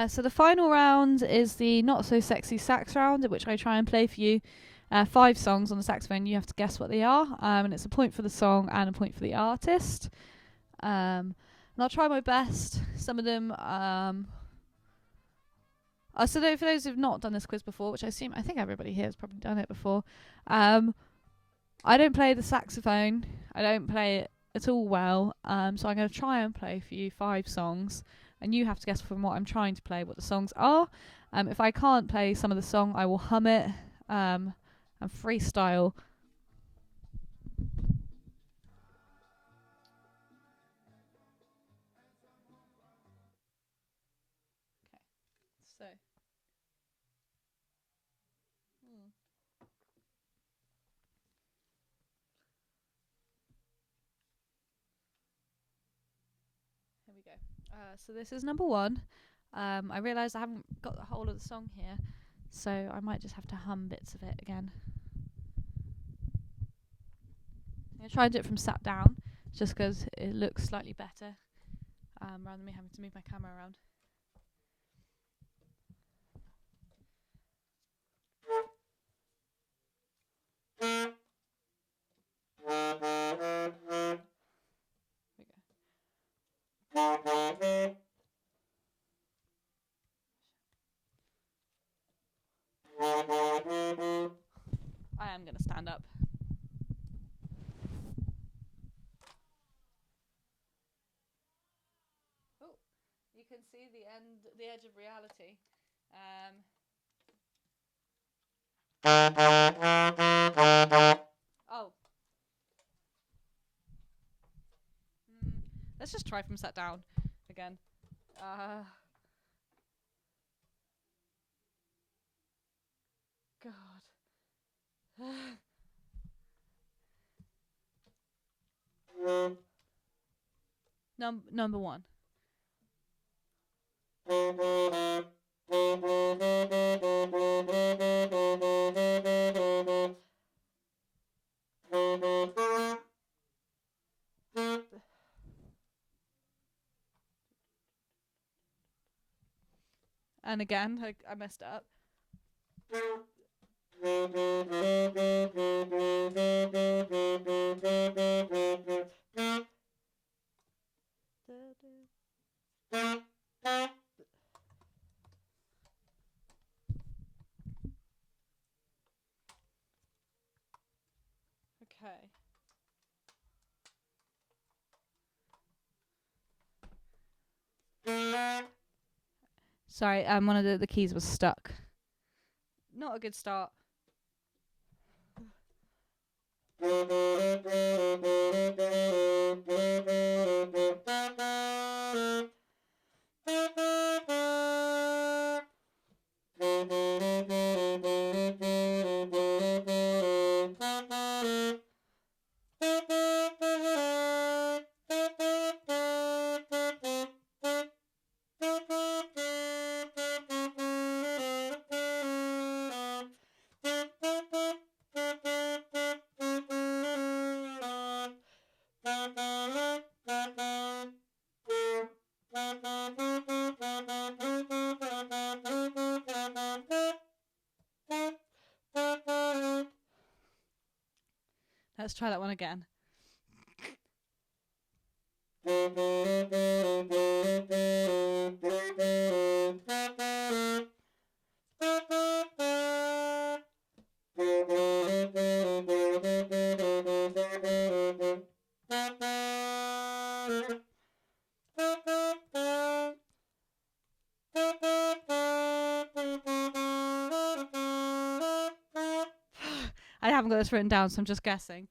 So the final round is the not so sexy sax round, in which I try and play for you 5 songs on the saxophone. You have to guess what they are, and it's a point for the song and a point for the artist. And I'll try my best. Some of them. So for those who've not done this quiz before, which I think everybody here has probably done it before, I don't play the saxophone. I don't play it at all well. So I'm going to try and play for you 5 songs, and you have to guess from what I'm trying to play what the songs are. If I can't play some of the song, I will hum it and freestyle. So. Here we go. So this is number 1. I realise I haven't got the whole of the song here, so I might just have to hum bits of it again. I'm going to try and do it from sat down, just because it looks slightly better, rather than me having to move my camera around. I am going to stand up. Oh, you can see the edge of reality. Oh. Let's just try from sat down again. God. Number 1. And again, I messed it up. Okay. Sorry, one of the keys was stuck. Not a good start. Let's try that one again. I haven't got this written down, so I'm just guessing.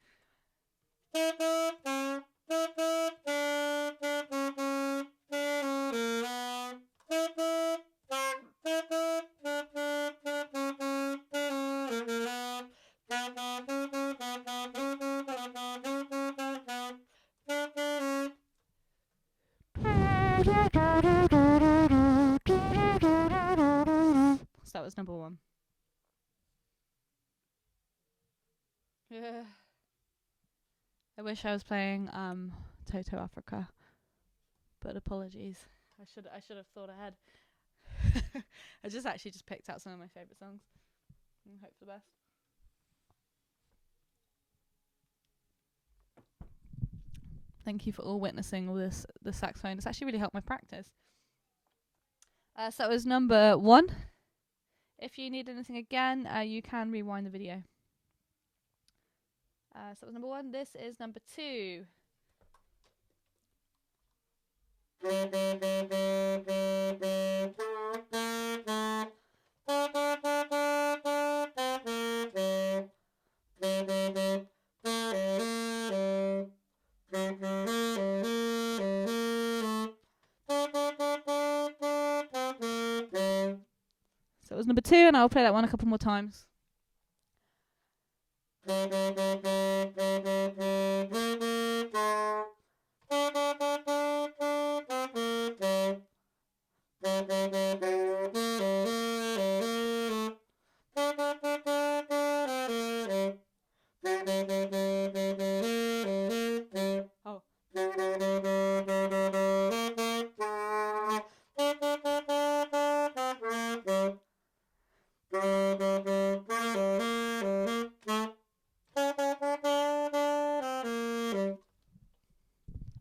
So that was number 1. I wish I was playing Toto Africa, but apologies. I should have thought ahead. I just actually just picked out some of my favourite songs and hope for the best. Thank you for all witnessing all this, the saxophone. It's actually really helped my practice. So that was number 1. If you need anything again, you can rewind the video. So that was number 1. This is number 2. So it was number 2, and I'll play that one a couple more times. Oh.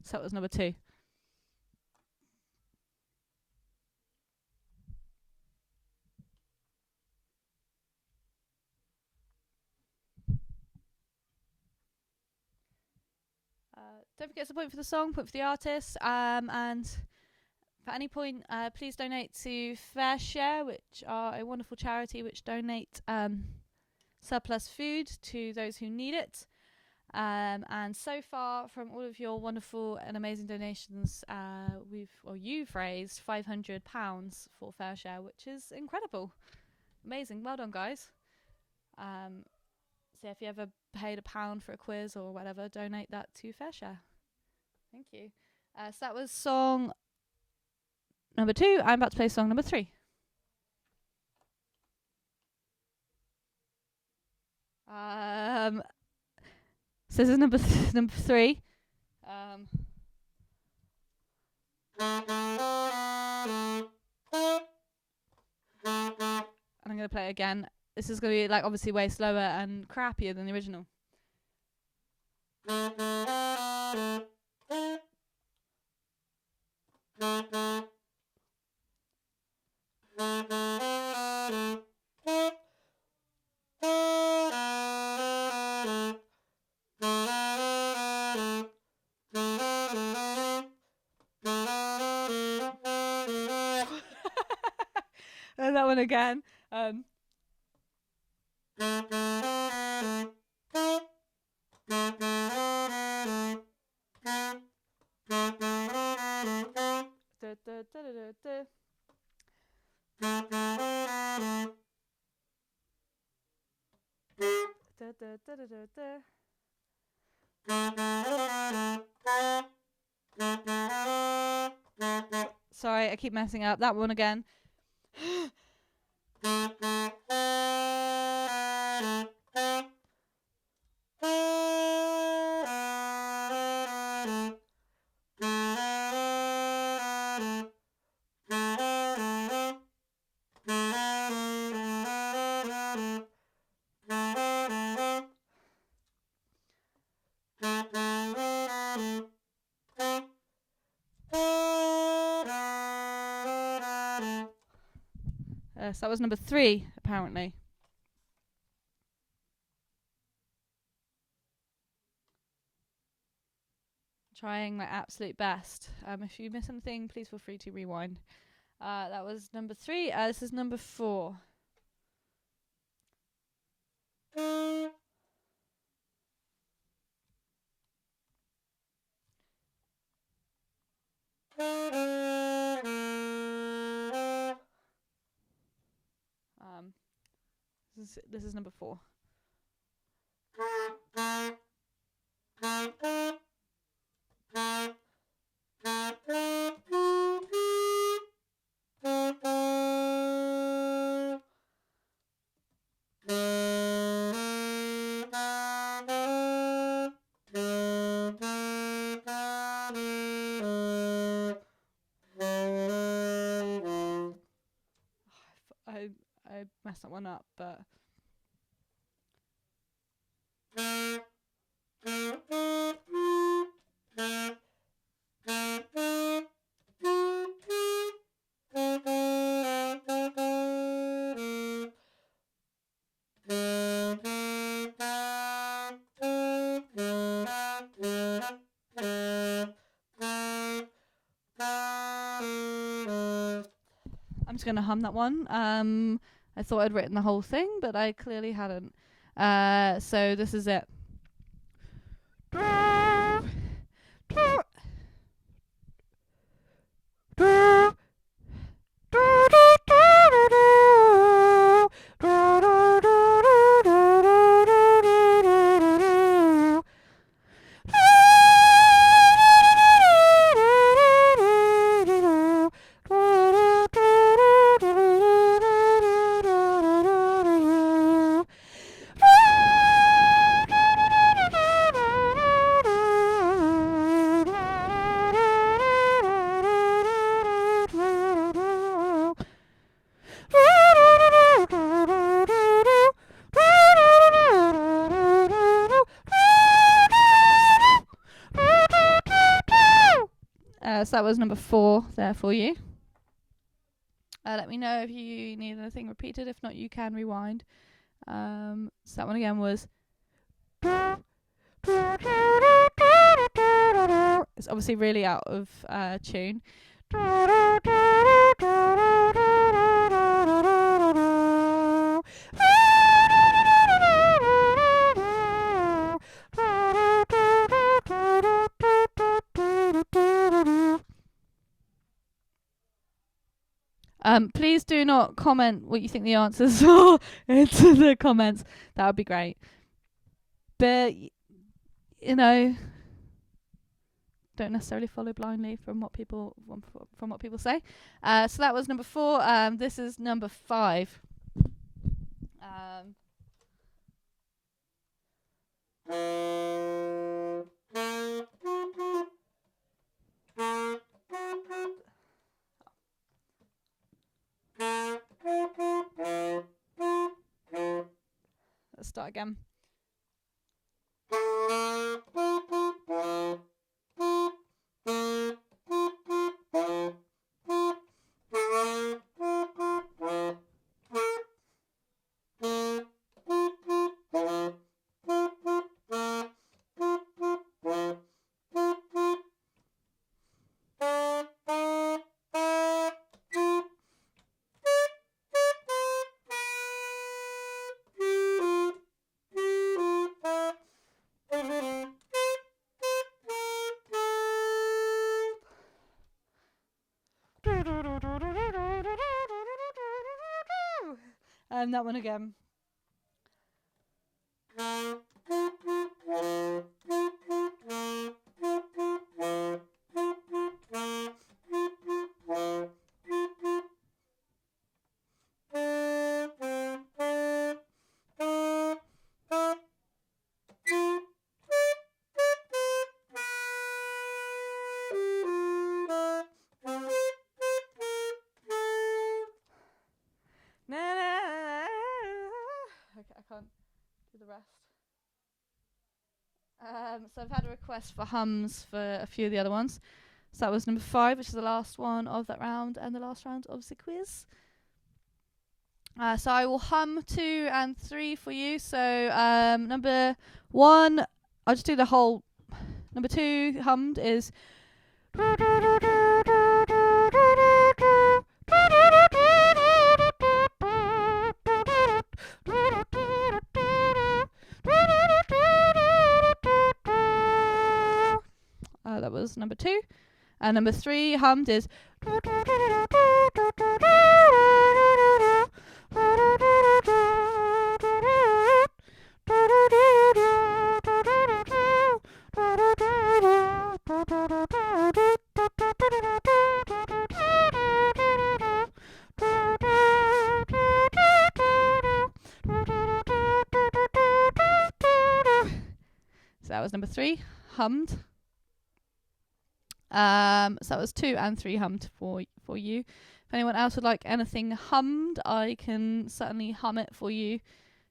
So that was number 2. Don't forget to point for the song, point for the artist, and for any point, please donate to FareShare, which are a wonderful charity which donate surplus food to those who need it. And so far, from all of your wonderful and amazing donations, you've raised £500 for FareShare, which is incredible, amazing. Well done, guys. So if you ever paid £1 for a quiz or whatever, donate that to FareShare. Thank you. So that was song number 2. I'm about to play song number 3. So this is number 3. And I'm going to play it again. This is going to be like obviously way slower and crappier than the original. And that one again. Sorry, I keep messing up. That one again. So that was number 3, apparently. Trying my absolute best. If you miss anything, please feel free to rewind. That was number 3. This is number 4. This is number 4. mess that one up, but I'm just gonna hum that one. I thought I'd written the whole thing, but I clearly hadn't. So this is it. So that was number 4 there for you. Let me know if you need anything repeated. If not, you can rewind. So that one again was. It's obviously really out of tune. Please do not comment what you think the answers are into the comments. That would be great. But, you know, don't necessarily follow blindly from what people say. So that was number 4. This is number 5. Let's start again. That one again. The rest. So I've had a request for hums for a few of the other ones. So that was number 5, which is the last one of that round and the last round of the quiz. So I will hum 2 and 3 for you. So number 1, I'll just do the whole. Number 2 hummed is. That was number 2. And number 3 hummed is. So that was number 3 hummed. So that was 2 and 3 hummed for you. If anyone else would like anything hummed, I can certainly hum it for you,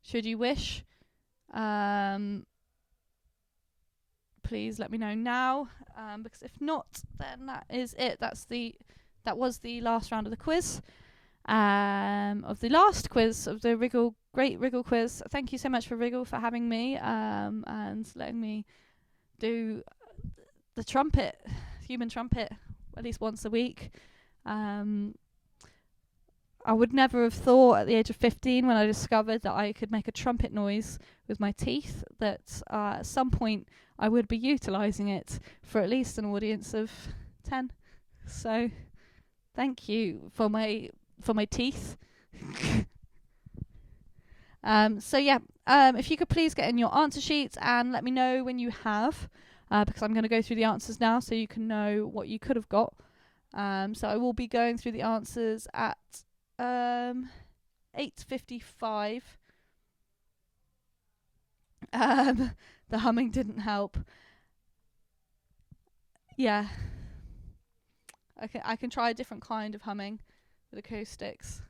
should you wish. Please let me know now, because if not, then that is it. That was the last round of the quiz. Of the last quiz of the Great Wriggle quiz. Thank you so much for Wriggle for having me, and letting me do the trumpet, human trumpet, at least once a week. I would never have thought at the age of 15, when I discovered that I could make a trumpet noise with my teeth, that at some point I would be utilising it for at least an audience of 10. So thank you for my teeth. If you could please get in your answer sheets and let me know when you have, because I'm going to go through the answers now so you can know what you could have got. So I will be going through the answers at 8:55. The humming didn't help. Yeah. I can try a different kind of humming with acoustics.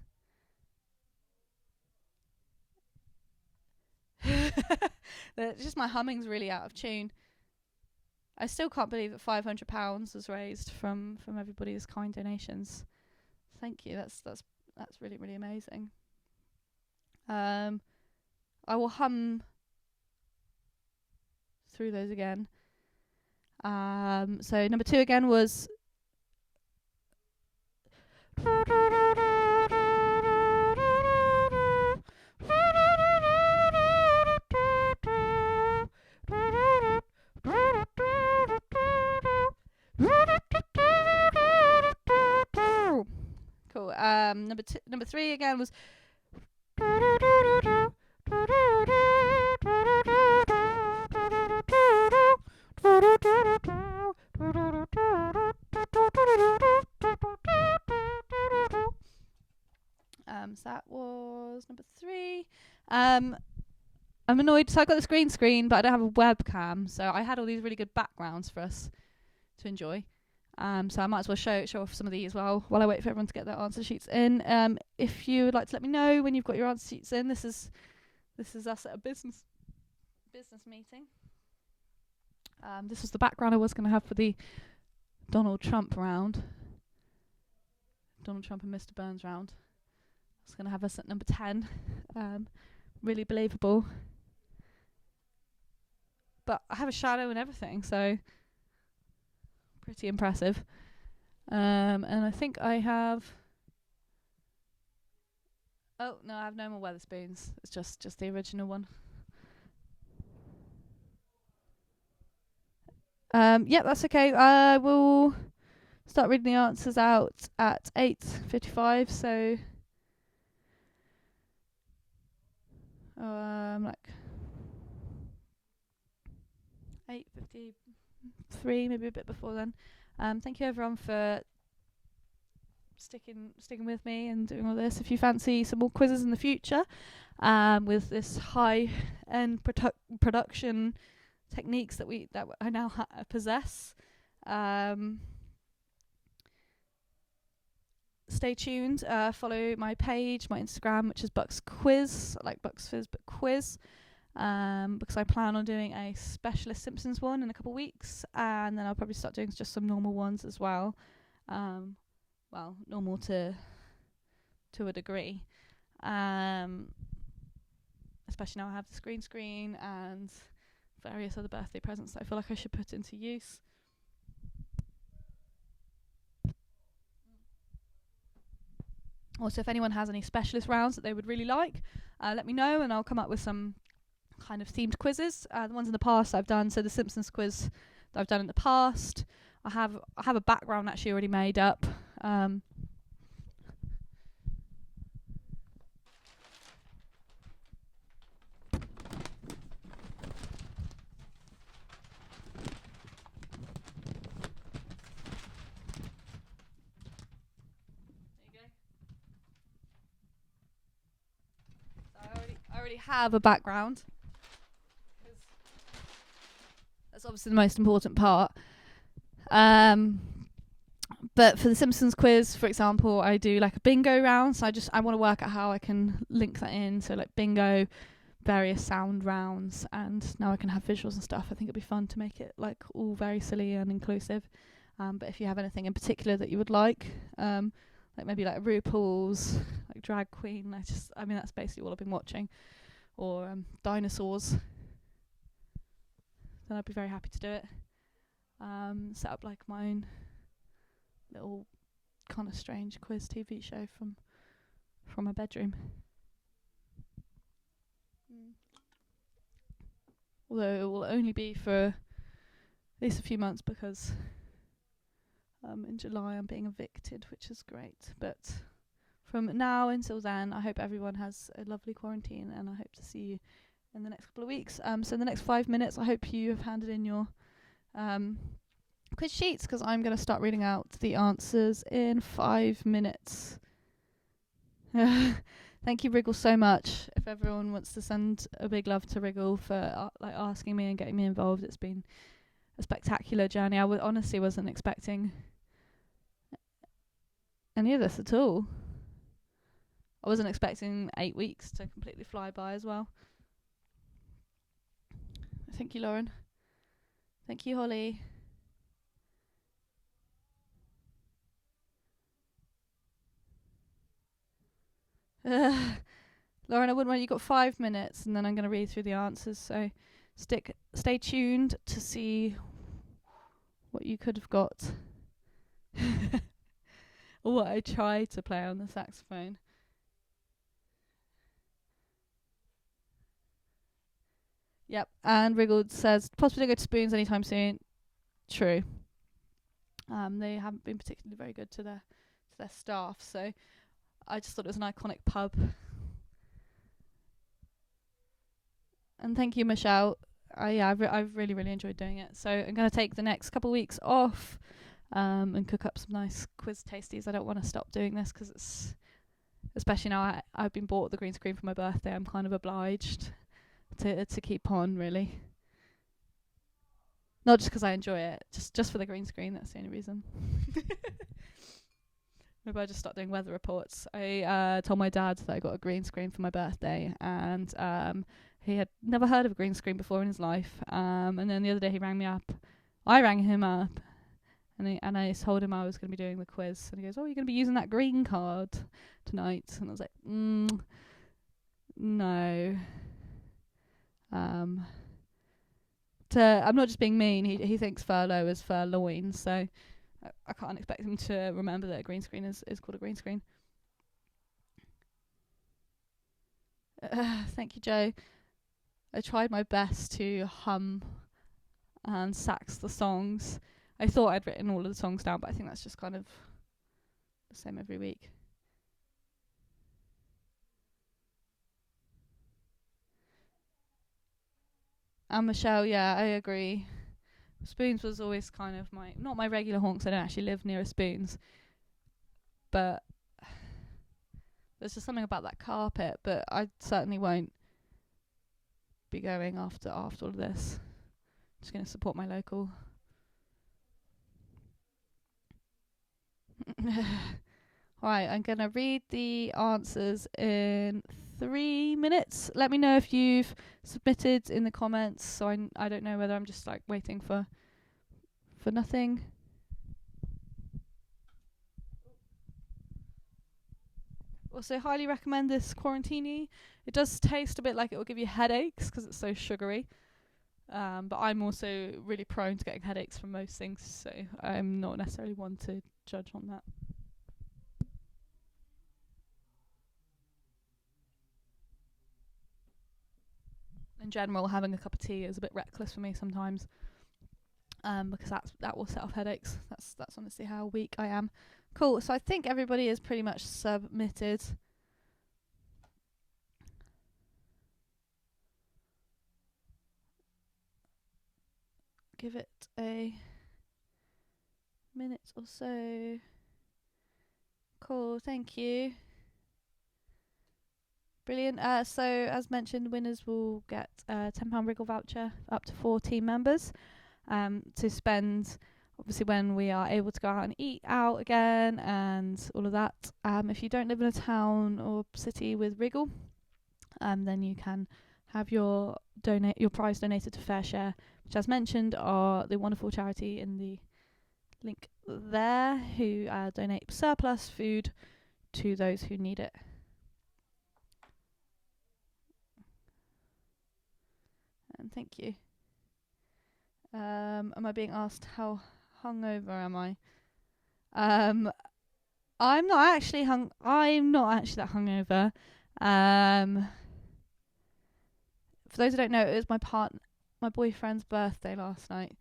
Just my humming's really out of tune. I still can't believe that £500 was raised from everybody's kind donations. Thank you. That's really, really amazing. I will hum through those again. So number 2 again was cool. Number 3 again was so that was number 3. I'm annoyed, so I got this green screen, but I don't have a webcam, so I had all these really good backgrounds for us to enjoy. So I might as well show off some of these while I wait for everyone to get their answer sheets in. If you would like to let me know when you've got your answer sheets in, this is us at a business meeting. This was the background I was going to have for the Donald Trump round. Donald Trump and Mr. Burns round. I was going to have us at number 10. Really believable. But I have a shadow and everything, so pretty impressive. And I think I have... Oh, no, I have no more Weatherspoons. It's just the original one. Yeah, that's okay. I will start reading the answers out at 8:55, so... like 8:53, maybe a bit before then. Thank you everyone for sticking with me and doing all this. If you fancy some more quizzes in the future, with this high-end production techniques that I now possess, stay tuned. Follow my page, my Instagram, which is Bucks Quiz, like Bucks Fizz but Quiz, because I plan on doing a specialist Simpsons one in a couple of weeks, and then I'll probably start doing just some normal ones as well. Well, normal to a degree, especially now I have the green screen and various other birthday presents that I feel like I should put into use. Also, if anyone has any specialist rounds that they would really like, let me know and I'll come up with some kind of themed quizzes. The ones in the past I've done, so the Simpsons quiz that I've done in the past, I have a background actually already made up. I already have a background. That's obviously the most important part. But for the Simpsons quiz, for example, I do like a bingo round. So I want to work out how I can link that in. So like bingo, various sound rounds, and now I can have visuals and stuff. I think it'd be fun to make it like all very silly and inclusive. But if you have anything in particular that you would like maybe like RuPaul's like drag queen, I mean that's basically all I've been watching, or dinosaurs, then I'd be very happy to do it. Set up like my own little kind of strange quiz TV show from my bedroom. Although it will only be for at least a few months, because in July I'm being evicted, which is great. But from now until then, I hope everyone has a lovely quarantine, and I hope to see you in the next couple of weeks. So in the next 5 minutes, I hope you have handed in your quiz sheets, because I'm going to start reading out the answers in 5 minutes. Thank you, Wriggle, so much. If everyone wants to send a big love to Wriggle for asking me and getting me involved, it's been a spectacular journey. I honestly wasn't expecting any of this at all. I wasn't expecting 8 weeks to completely fly by as well. Thank you, Lauren. Thank you, Holly. Lauren, I wouldn't want you got 5 minutes, and then I'm going to read through the answers. So stay tuned to see what you could have got. Or what I tried to play on the saxophone. Yep, and Wriggled says possibly to go to Spoons anytime soon. True. They haven't been particularly very good to their staff, so I just thought it was an iconic pub. And thank you, Michelle. I've really, really enjoyed doing it. So I'm going to take the next couple of weeks off and cook up some nice quiz tasties. I don't want to stop doing this, because it's, especially now I've been bought the green screen for my birthday, I'm kind of obliged to keep on, really. Not just because I enjoy it, just for the green screen. That's the only reason. Maybe I just start doing weather reports. I told my dad that I got a green screen for my birthday, and he had never heard of a green screen before in his life. And then the other day he rang me up. I rang him up, and I told him I was going to be doing the quiz. And he goes, "Oh, you're going to be using that green card tonight?" And I was like, no. I'm not just being mean. He thinks furlough is furloin, so I can't expect him to remember that a green screen is called a green screen. Thank you, Joe. I tried my best to hum and sax the songs. I thought I'd written all of the songs down, but I think that's just kind of the same every week. And Michelle, yeah, I agree. Spoons was always kind of not my regular haunt, 'cause I don't actually live near a Spoons. But there's just something about that carpet, but I certainly won't be going after all of this. I'm just going to support my local. Alright, I'm going to read the answers in 3 minutes. Let me know if you've submitted in the comments, so I don't know whether I'm just like waiting for nothing. Also, highly recommend this Quarantini. It does taste a bit like it will give you headaches because it's so sugary. But I'm also really prone to getting headaches from most things, so I'm not necessarily one to judge on that. In general, having a cup of tea is a bit reckless for me sometimes, because that will set off headaches. That's honestly how weak I am. Cool. So I think everybody is pretty much submitted. Give it a minute or so. Cool. Thank you. Brilliant. So as mentioned, winners will get a £10 Wriggle voucher up to 4 team members to spend obviously when we are able to go out and eat out again and all of that. If you don't live in a town or city with Wriggle, then you can have your prize donated to FareShare, which, as mentioned, are the wonderful charity in the link there, who donate surplus food to those who need it. And thank you. Am I being asked how hungover am I? I'm not actually that hungover. For those who don't know, it was my boyfriend's birthday last night,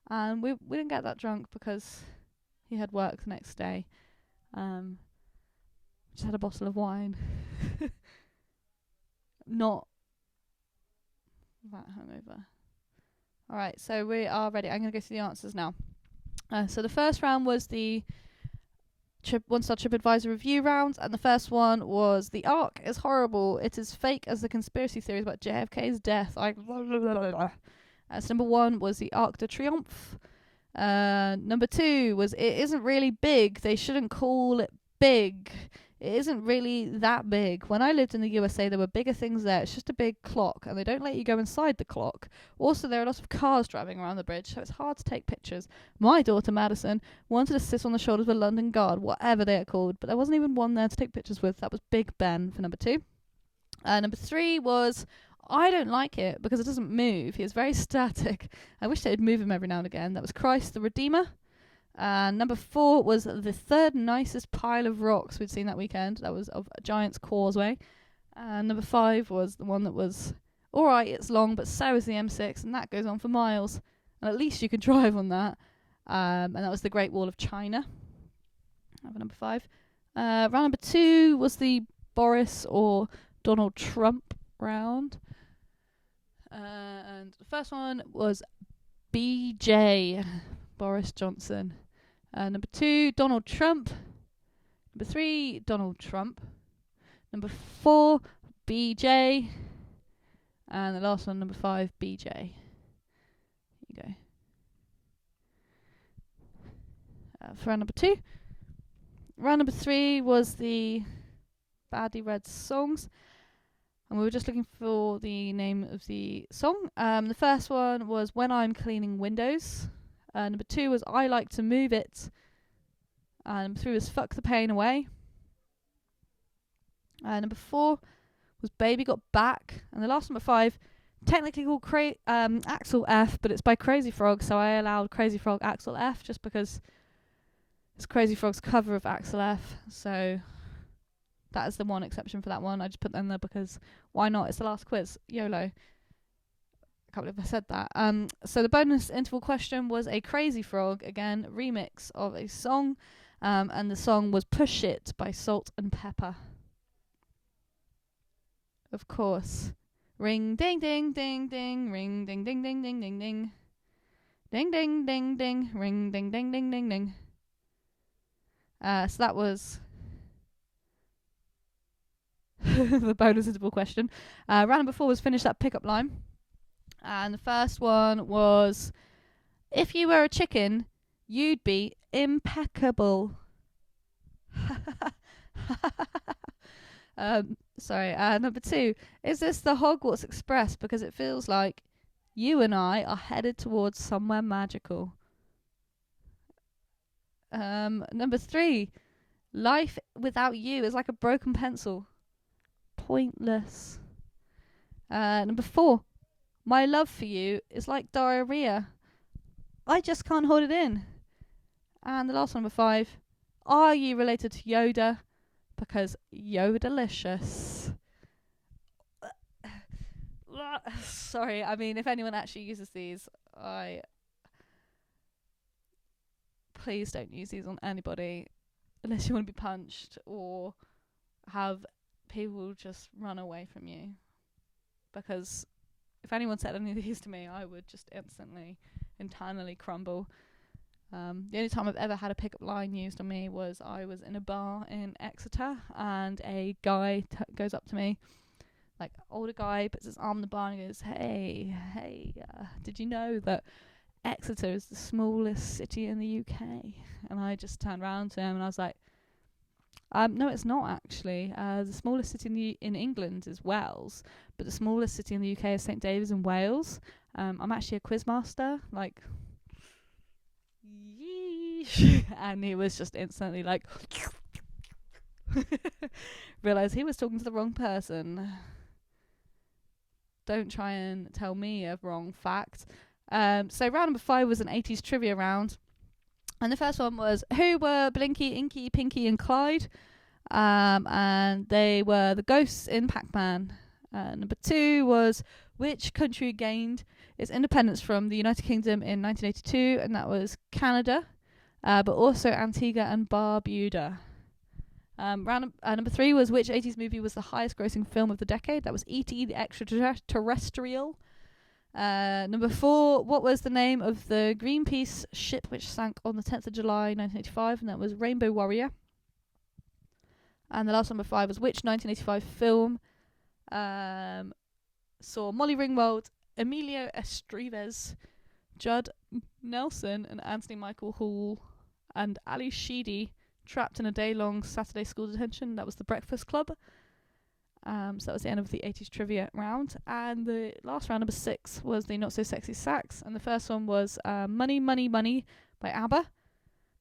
and we didn't get that drunk because he had work the next day. Just had a bottle of wine. Not that hungover. Alright, so we are ready. I'm going to go through the answers now. So the first round was the one-star TripAdvisor review round, and the first one was the Ark is horrible. It is fake as the conspiracy theories about JFK's death. So number 1 was the Arc de Triomphe. Number 2 was it isn't really big. They shouldn't call it big. It isn't really that big. When I lived in the USA, there were bigger things there. It's just a big clock, and they don't let you go inside the clock. Also, there are a lot of cars driving around the bridge, so it's hard to take pictures. My daughter, Madison, wanted to sit on the shoulders of a London Guard, whatever they are called, but there wasn't even one there to take pictures with. That was Big Ben for number 2. Number 3 was I don't like it because it doesn't move. He is very static. I wish they'd move him every now and again. That was Christ the Redeemer. Number 4 was the third nicest pile of rocks we'd seen that weekend. That was of Giant's Causeway. Number 5 was the one that was alright, it's long, but so is the M6, and that goes on for miles. And at least you can drive on that. And that was the Great Wall of China. For number 5. Round number 2 was the Boris or Donald Trump round. And the first one was BJ, Boris Johnson. Number 2, Donald Trump. Number 3, Donald Trump. Number 4, BJ. And the last one, number 5, BJ. Here you go. For round number 2. Round number 3 was the Badly Read Songs. And we were just looking for the name of the song. The first one was When I'm Cleaning Windows. Number 2 was I Like to Move It. Number 3 was Fuck the Pain Away. Number 4 was Baby Got Back. And the last number 5, technically called Axel F, but it's by Crazy Frog, so I allowed Crazy Frog Axel F just because it's Crazy Frog's cover of Axel F. So that is the one exception for that one. I just put them there because why not? It's the last quiz. YOLO. Can't believe I said that. So the bonus interval question was a Crazy Frog, again, remix of a song, and the song was Push It by Salt and Pepper. Of course. Ring ding ding ding ding, ring ding ding ding ding ding ding. Ding ding ding ding, ring ding ding ding ding ding. So that was the bonus interval question. Round number 4 was Finish That Pickup Line. And the first one was, if you were a chicken, you'd be impeccable. Sorry. Number 2, is this the Hogwarts Express? Because it feels like you and I are headed towards somewhere magical. Number 3, life without you is like a broken pencil. Pointless. Number 4, my love for you is like diarrhea. I just can't hold it in. And the last one, number 5. Are you related to Yoda? Because Yodelicious. Sorry, I mean, if anyone actually uses these, please don't use these on anybody unless you want to be punched or have people just run away from you. Because if anyone said any of these to me, I would just instantly, internally crumble. The only time I've ever had a pickup line used on me was I was in a bar in Exeter, and a guy goes up to me, like older guy, puts his arm on the bar and goes, hey, did you know that Exeter is the smallest city in the UK. And I just turned around to him and I was like, no, it's not actually. The smallest city in England is Wales, but the smallest city in the UK is St David's in Wales. I'm actually a quizmaster, like, yeesh. And he was just instantly like, realised he was talking to the wrong person. Don't try and tell me a wrong fact. So round number 5 was an 80s trivia round. And the first one was, who were Blinky, Inky, Pinky and Clyde? And they were the ghosts in Pac-Man. Number 2 was, which country gained its independence from the United Kingdom in 1982? And that was Canada, but also Antigua and Barbuda. Number 3 was, which 80s movie was the highest grossing film of the decade? That was E.T. the Extraterrestrial. Number 4, what was the name of the Greenpeace ship which sank on the 10th of July 1985? And that was Rainbow Warrior. And the last number 5 was, which 1985 film saw Molly Ringwald, Emilio Estevez, Judd Nelson and Anthony Michael Hall and Ali Sheedy trapped in a day-long Saturday school detention? That was The Breakfast Club. So that was the end of the 80s trivia round. And the last round, number 6, was the Not So Sexy Sax. And the first one was Money, Money, Money by ABBA.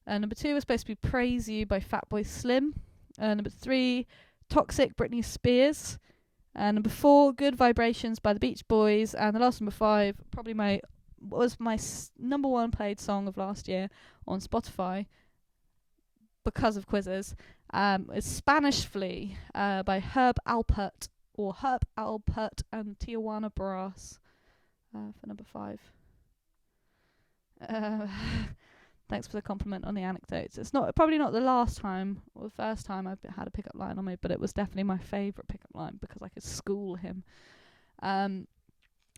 Number 2 was supposed to be Praise You by Fatboy Slim. Number 3, Toxic, Britney Spears. Number 4, Good Vibrations by the Beach Boys. And the last number 5, probably my number 1 played song of last year on Spotify because of quizzes. It's Spanish Flea by Herb Alpert and Tijuana Brass for number 5. Thanks for the compliment on the anecdotes. It's probably not the last time or the first time I've had a pickup line on me, but it was definitely my favourite pickup line because I could school him.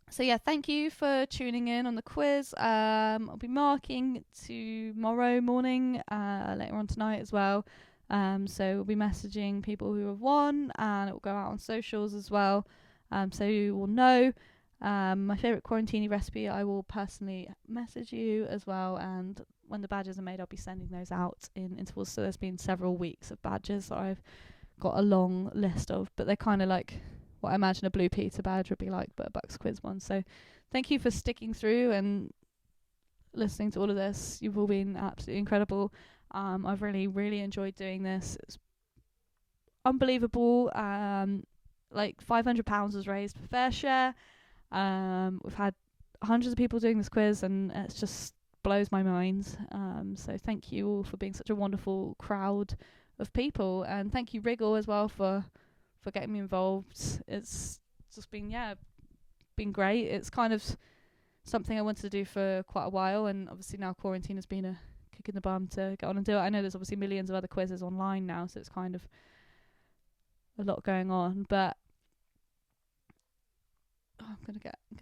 So yeah, thank you for tuning in on the quiz. I'll be marking tomorrow morning, later on tonight as well. So we'll be messaging people who have won, and it will go out on socials as well. So you will know. My favourite quarantini recipe, I will personally message you as well, and when the badges are made, I'll be sending those out in intervals. So there's been several weeks of badges that I've got a long list of, but they're kind of like what I imagine a Blue Peter badge would be like, but a Bucks Quiz one. So thank you for sticking through and listening to all of this. You've all been absolutely incredible. I've really, really enjoyed doing this. It's unbelievable. Like £500 was raised for Fair Share. We've had hundreds of people doing this quiz, and it just blows my mind. So thank you all for being such a wonderful crowd of people, and thank you Wriggle as well for getting me involved. It's just been great. It's kind of something I wanted to do for quite a while, and obviously now quarantine has been a kick in the bum to get on and do it. I know there's obviously millions of other quizzes online now, so it's kind of a lot going on, but I'm gonna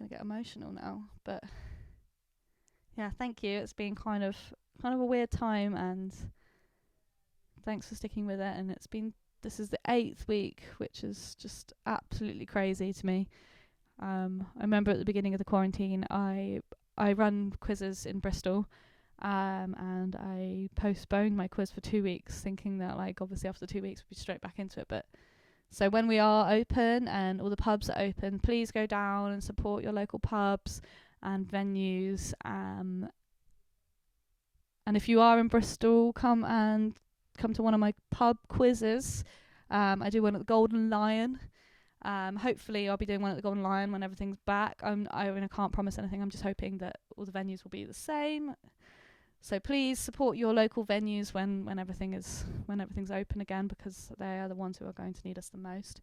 get emotional now. But yeah, thank you. It's been kind of a weird time, and thanks for sticking with it. And this is the 8th week, which is just absolutely crazy to me. I remember at the beginning of the quarantine, I run quizzes in Bristol, and I postponed my quiz for 2 weeks, thinking that like obviously after 2 weeks we'd be straight back into it. But so when we are open and all the pubs are open, please go down and support your local pubs and venues. And if you are in Bristol, come to one of my pub quizzes. I do one at the Golden Lion. Hopefully I'll be doing one at the Golden Lion when everything's back. I can't promise anything. I'm just hoping that all the venues will be the same. So please support your local venues when everything's open again, because they are the ones who are going to need us the most.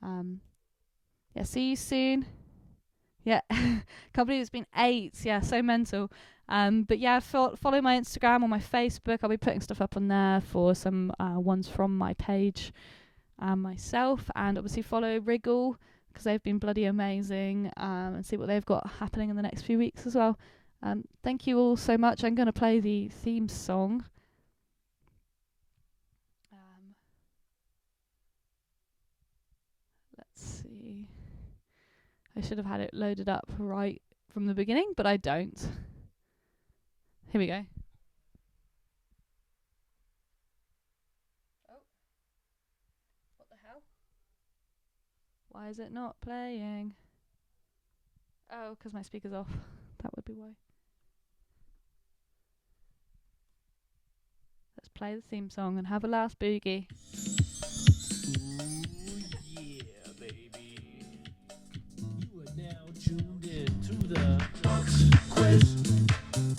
Yeah, see you soon. Yeah, can't believe it's been 8. Yeah, so mental. But yeah, follow my Instagram or my Facebook. I'll be putting stuff up on there for some ones from my page myself, and obviously follow Wriggle because they've been bloody amazing, and see what they've got happening in the next few weeks as well. Thank you all so much. I'm going to play the theme song. Let's see. I should have had it loaded up right from the beginning, but I don't. Here we go. Oh. What the hell? Why is it not playing? Oh, because my speaker's off. That would be why. Let's play the theme song and have a last boogie. Yeah, baby. You are now tuned in to the Bucks Quiz.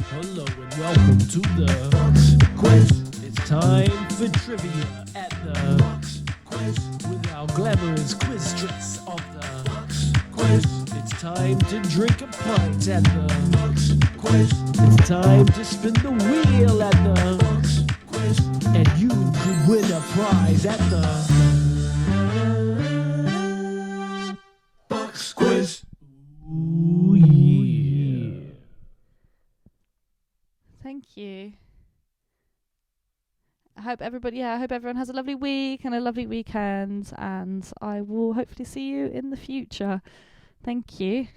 Hello and welcome to the Bucks Quiz. It's time for trivia at the Bucks Quiz with our glamorous quizstress of the Bucks Quiz. It's time to drink a pint at the Bucks Quiz. It's time to spin the wheel at the Bucks Quiz, and you could win a prize at the Bucks Quiz. Ooh, yeah. Thank you. I hope everyone has a lovely week and a lovely weekend, and I will hopefully see you in the future. Thank you.